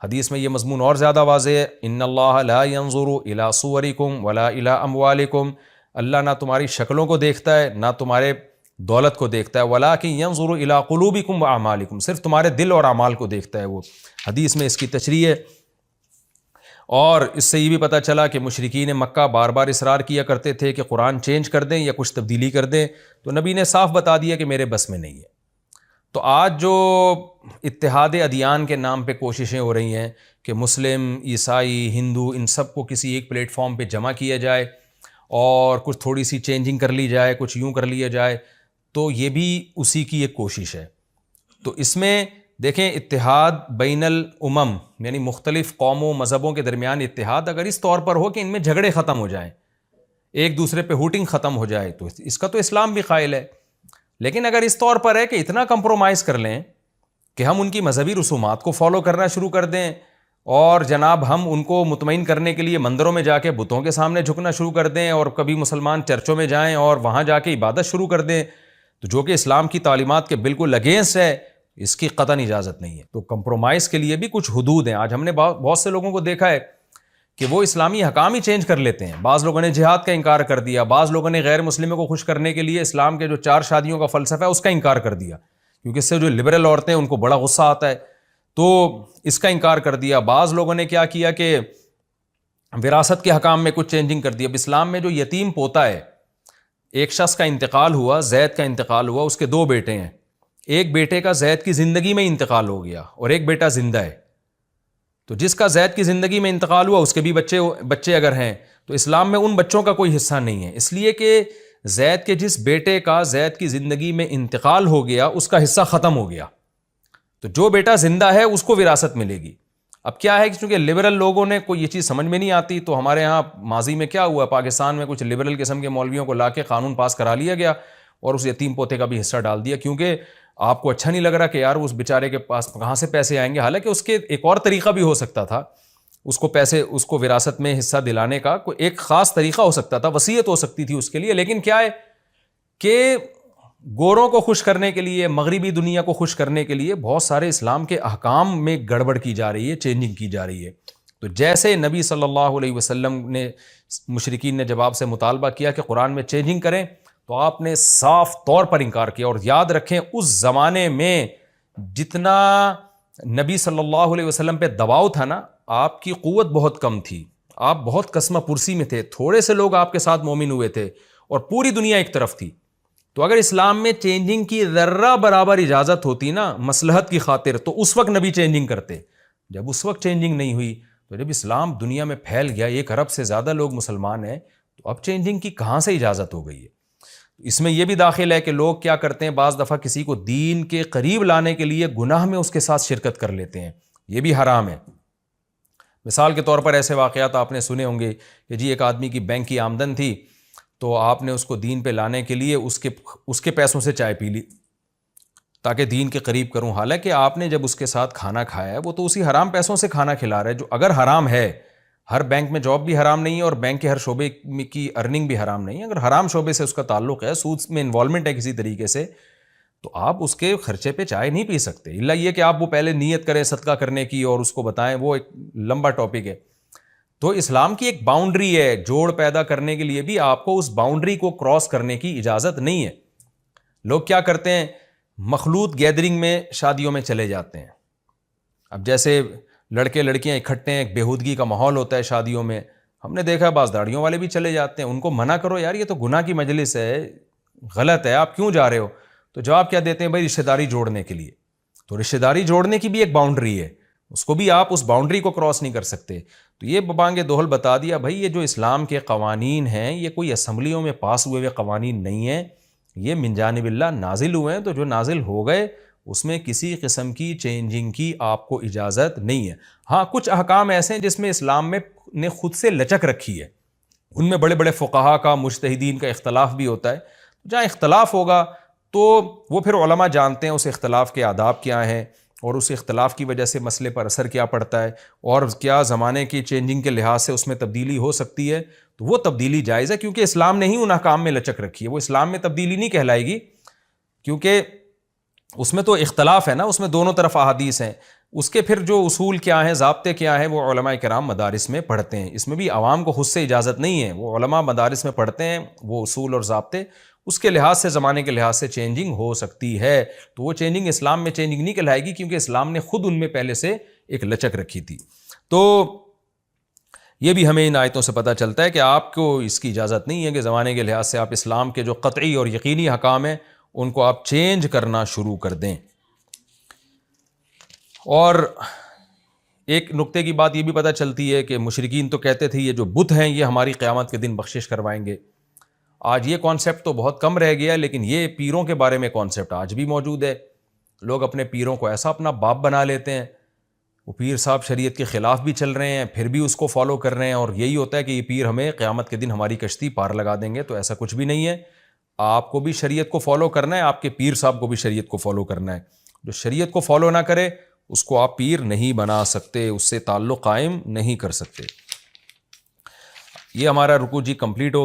حدیث میں یہ مضمون اور زیادہ واضح ہے، ان اللہ لا ينظر الى صورکم ولا الى اموالکم. اللہ نہ تمہاری شکلوں کو دیکھتا ہے نہ تمہارے دولت کو دیکھتا ہے، ولکن ينظر الى قلوبکم واعمالکم، صرف تمہارے دل اور اعمال کو دیکھتا ہے وہ. حدیث میں اس کی تشریح ہے. اور اس سے یہ بھی پتہ چلا کہ مشرکین مکہ بار بار اصرار کیا کرتے تھے کہ قرآن چینج کر دیں یا کچھ تبدیلی کر دیں، تو نبی نے صاف بتا دیا کہ میرے بس میں نہیں ہے. تو آج جو اتحاد ادیان کے نام پہ کوششیں ہو رہی ہیں کہ مسلم، عیسائی، ہندو، ان سب کو کسی ایک پلیٹ فارم پہ جمع کیا جائے اور کچھ تھوڑی سی چینجنگ کر لی جائے، کچھ یوں کر لیا جائے، تو یہ بھی اسی کی ایک کوشش ہے. تو اس میں دیکھیں اتحاد بین الامم، یعنی مختلف قوموں مذہبوں کے درمیان اتحاد اگر اس طور پر ہو کہ ان میں جھگڑے ختم ہو جائیں، ایک دوسرے پہ ہوٹنگ ختم ہو جائے، تو اس کا تو اسلام بھی قائل ہے. لیکن اگر اس طور پر ہے کہ اتنا کمپرومائز کر لیں کہ ہم ان کی مذہبی رسومات کو فالو کرنا شروع کر دیں اور جناب ہم ان کو مطمئن کرنے کے لیے مندروں میں جا کے بتوں کے سامنے جھکنا شروع کر دیں، اور کبھی مسلمان چرچوں میں جائیں اور وہاں جا کے عبادت شروع کر دیں، تو جو کہ اسلام کی تعلیمات کے بالکل اگینسٹ ہے، اس کی قطعاً اجازت نہیں ہے. تو کمپرومائز کے لیے بھی کچھ حدود ہیں. آج ہم نے بہت سے لوگوں کو دیکھا ہے کہ وہ اسلامی حکام ہی چینج کر لیتے ہیں. بعض لوگوں نے جہاد کا انکار کر دیا، بعض لوگوں نے غیر مسلموں کو خوش کرنے کے لیے اسلام کے جو 4 شادیوں کا فلسفہ ہے اس کا انکار کر دیا، کیونکہ اس سے جو لبرل عورتیں ہیں ان کو بڑا غصہ آتا ہے، تو اس کا انکار کر دیا. بعض لوگوں نے کیا کیا کہ وراثت کے حکام میں کچھ چینجنگ کر دی. اب اسلام میں جو یتیم پوتا ہے، ایک شخص کا انتقال ہوا، زید کا انتقال ہوا، اس کے 2 بیٹے ہیں. ایک بیٹے کا زید کی زندگی میں انتقال ہو گیا اور ایک بیٹا زندہ ہے. تو جس کا زید کی زندگی میں انتقال ہوا اس کے بھی بچے اگر ہیں تو اسلام میں ان بچوں کا کوئی حصہ نہیں ہے، اس لیے کہ زید کے جس بیٹے کا زید کی زندگی میں انتقال ہو گیا اس کا حصہ ختم ہو گیا، تو جو بیٹا زندہ ہے اس کو وراثت ملے گی۔ اب کیا ہے کہ چونکہ لبرل لوگوں نے کوئی یہ چیز سمجھ میں نہیں آتی، تو ہمارے ہاں ماضی میں کیا ہوا، پاکستان میں کچھ لبرل قسم کے مولویوں کو لا کے قانون پاس کرا لیا گیا اور اس یتیم پوتے کا بھی حصہ ڈال دیا، کیونکہ آپ کو اچھا نہیں لگ رہا کہ یار اس بیچارے کے پاس کہاں سے پیسے آئیں گے، حالانکہ اس کے ایک اور طریقہ بھی ہو سکتا تھا، اس کو پیسے، اس کو وراثت میں حصہ دلانے کا کوئی ایک خاص طریقہ ہو سکتا تھا، وصیت ہو سکتی تھی اس کے لیے، لیکن کیا ہے کہ گوروں کو خوش کرنے کے لیے، مغربی دنیا کو خوش کرنے کے لیے بہت سارے اسلام کے احکام میں گڑبڑ کی جا رہی ہے، چینجنگ کی جا رہی ہے۔ تو جیسے نبی صلی اللہ علیہ وسلم نے، مشرکین نے جب آپ سے مطالبہ کیا کہ قرآن میں چینجنگ کریں تو آپ نے صاف طور پر انکار کیا، اور یاد رکھیں اس زمانے میں جتنا نبی صلی اللہ علیہ وسلم پہ دباؤ تھا نا، آپ کی قوت بہت کم تھی، آپ بہت کسمہ پرسی میں تھے، تھوڑے سے لوگ آپ کے ساتھ مومن ہوئے تھے اور پوری دنیا ایک طرف تھی۔ تو اگر اسلام میں چینجنگ کی ذرہ برابر اجازت ہوتی نا مصلحت کی خاطر، تو اس وقت نبی چینجنگ کرتے۔ جب اس وقت چینجنگ نہیں ہوئی، تو جب اسلام دنیا میں پھیل گیا، 1 ارب سے زیادہ لوگ مسلمان ہیں، تو اب چینجنگ کی کہاں سے اجازت ہو گئی ہے؟ اس میں یہ بھی داخل ہے کہ لوگ کیا کرتے ہیں، بعض دفعہ کسی کو دین کے قریب لانے کے لیے گناہ میں اس کے ساتھ شرکت کر لیتے ہیں، یہ بھی حرام ہے۔ مثال کے طور پر ایسے واقعات آپ نے سنے ہوں گے کہ جی ایک آدمی کی بینک کی آمدن تھی، تو آپ نے اس کو دین پہ لانے کے لیے اس کے پیسوں سے چائے پی لی تاکہ دین کے قریب کروں، حالانکہ آپ نے جب اس کے ساتھ کھانا کھایا ہے وہ تو اسی حرام پیسوں سے کھانا کھلا رہا ہے، جو اگر حرام ہے، ہر بینک میں جاب بھی حرام نہیں ہے اور بینک کے ہر شعبے کی ارننگ بھی حرام نہیں ہے، اگر حرام شعبے سے اس کا تعلق ہے، سود میں انوالومنٹ ہے کسی طریقے سے، تو آپ اس کے خرچے پہ چائے نہیں پی سکتے، الا یہ کہ آپ وہ پہلے نیت کریں صدقہ کرنے کی اور اس کو بتائیں، وہ ایک لمبا ٹاپک ہے۔ تو اسلام کی ایک باؤنڈری ہے، جوڑ پیدا کرنے کے لیے بھی آپ کو اس باؤنڈری کو کراس کرنے کی اجازت نہیں ہے۔ لوگ کیا کرتے ہیں، مخلوط گیدرنگ میں شادیوں میں چلے جاتے ہیں، اب جیسے لڑکے لڑکیاں اکٹھے ہیں، ایک بےہودگی کا ماحول ہوتا ہے شادیوں میں، ہم نے دیکھا بعض داڑھیوں والے بھی چلے جاتے ہیں، ان کو منع کرو یار یہ تو گناہ کی مجلس ہے، غلط ہے، آپ کیوں جا رہے ہو؟ تو جواب کیا دیتے ہیں، بھائی رشتہ داری جوڑنے کے لیے۔ تو رشتہ داری جوڑنے کی بھی ایک باؤنڈری ہے، اس کو بھی آپ اس باؤنڈری کو کراس نہیں کر سکتے۔ تو یہ ببانگ دوہل بتا دیا، بھائی یہ جو اسلام کے قوانین ہیں یہ کوئی اسمبلیوں میں پاس ہوئے قوانین نہیں ہیں، یہ من جانب اللہ نازل ہوئے ہیں، تو جو نازل ہو گئے اس میں کسی قسم کی چینجنگ کی آپ کو اجازت نہیں ہے۔ ہاں کچھ احکام ایسے ہیں جس میں اسلام میں نے خود سے لچک رکھی ہے، ان میں بڑے بڑے فقہا کا، مجتہدین کا اختلاف بھی ہوتا ہے، جہاں اختلاف ہوگا تو وہ پھر علماء جانتے ہیں اس اختلاف کے آداب کیا ہیں اور اس اختلاف کی وجہ سے مسئلے پر اثر کیا پڑتا ہے اور کیا زمانے کی چینجنگ کے لحاظ سے اس میں تبدیلی ہو سکتی ہے، تو وہ تبدیلی جائز ہے، کیونکہ اسلام نے ہی ان احکام میں لچک رکھی ہے، وہ اسلام میں تبدیلی نہیں کہلائے گی، کیونکہ اس میں تو اختلاف ہے نا، اس میں دونوں طرف احادیث ہیں، اس کے پھر جو اصول کیا ہیں، ضابطے کیا ہیں، وہ علماء کرام مدارس میں پڑھتے ہیں، اس میں بھی عوام کو خود سے اجازت نہیں ہے، وہ علماء مدارس میں پڑھتے ہیں وہ اصول اور ضابطے، اس کے لحاظ سے زمانے کے لحاظ سے چینجنگ ہو سکتی ہے، تو وہ چینجنگ اسلام میں چینجنگ نہیں کہلائے گی، کیونکہ اسلام نے خود ان میں پہلے سے ایک لچک رکھی تھی۔ تو یہ بھی ہمیں ان آیتوں سے پتہ چلتا ہے کہ آپ کو اس کی اجازت نہیں ہے کہ زمانے کے لحاظ سے آپ اسلام کے جو قطعی اور یقینی احکام ہیں ان کو آپ چینج کرنا شروع کر دیں۔ اور ایک نقطے کی بات یہ بھی پتہ چلتی ہے کہ مشرکین تو کہتے تھے یہ جو بت ہیں یہ ہماری قیامت کے دن بخشش کروائیں گے، آج یہ کانسیپٹ تو بہت کم رہ گیا ہے، لیکن یہ پیروں کے بارے میں کانسیپٹ آج بھی موجود ہے، لوگ اپنے پیروں کو ایسا اپنا باپ بنا لیتے ہیں، وہ پیر صاحب شریعت کے خلاف بھی چل رہے ہیں پھر بھی اس کو فالو کر رہے ہیں، اور یہی ہوتا ہے کہ یہ پیر ہمیں قیامت کے دن ہماری کشتی پار لگا دیں گے، تو ایسا کچھ بھی نہیں ہے، آپ کو بھی شریعت کو فالو کرنا ہے، آپ کے پیر صاحب کو بھی شریعت کو فالو کرنا ہے، جو شریعت کو فالو نہ کرے اس کو آپ پیر نہیں بنا سکتے، اس سے تعلق قائم نہیں کر سکتے۔ یہ ہمارا رکوع جی کمپلیٹ ہو گیا۔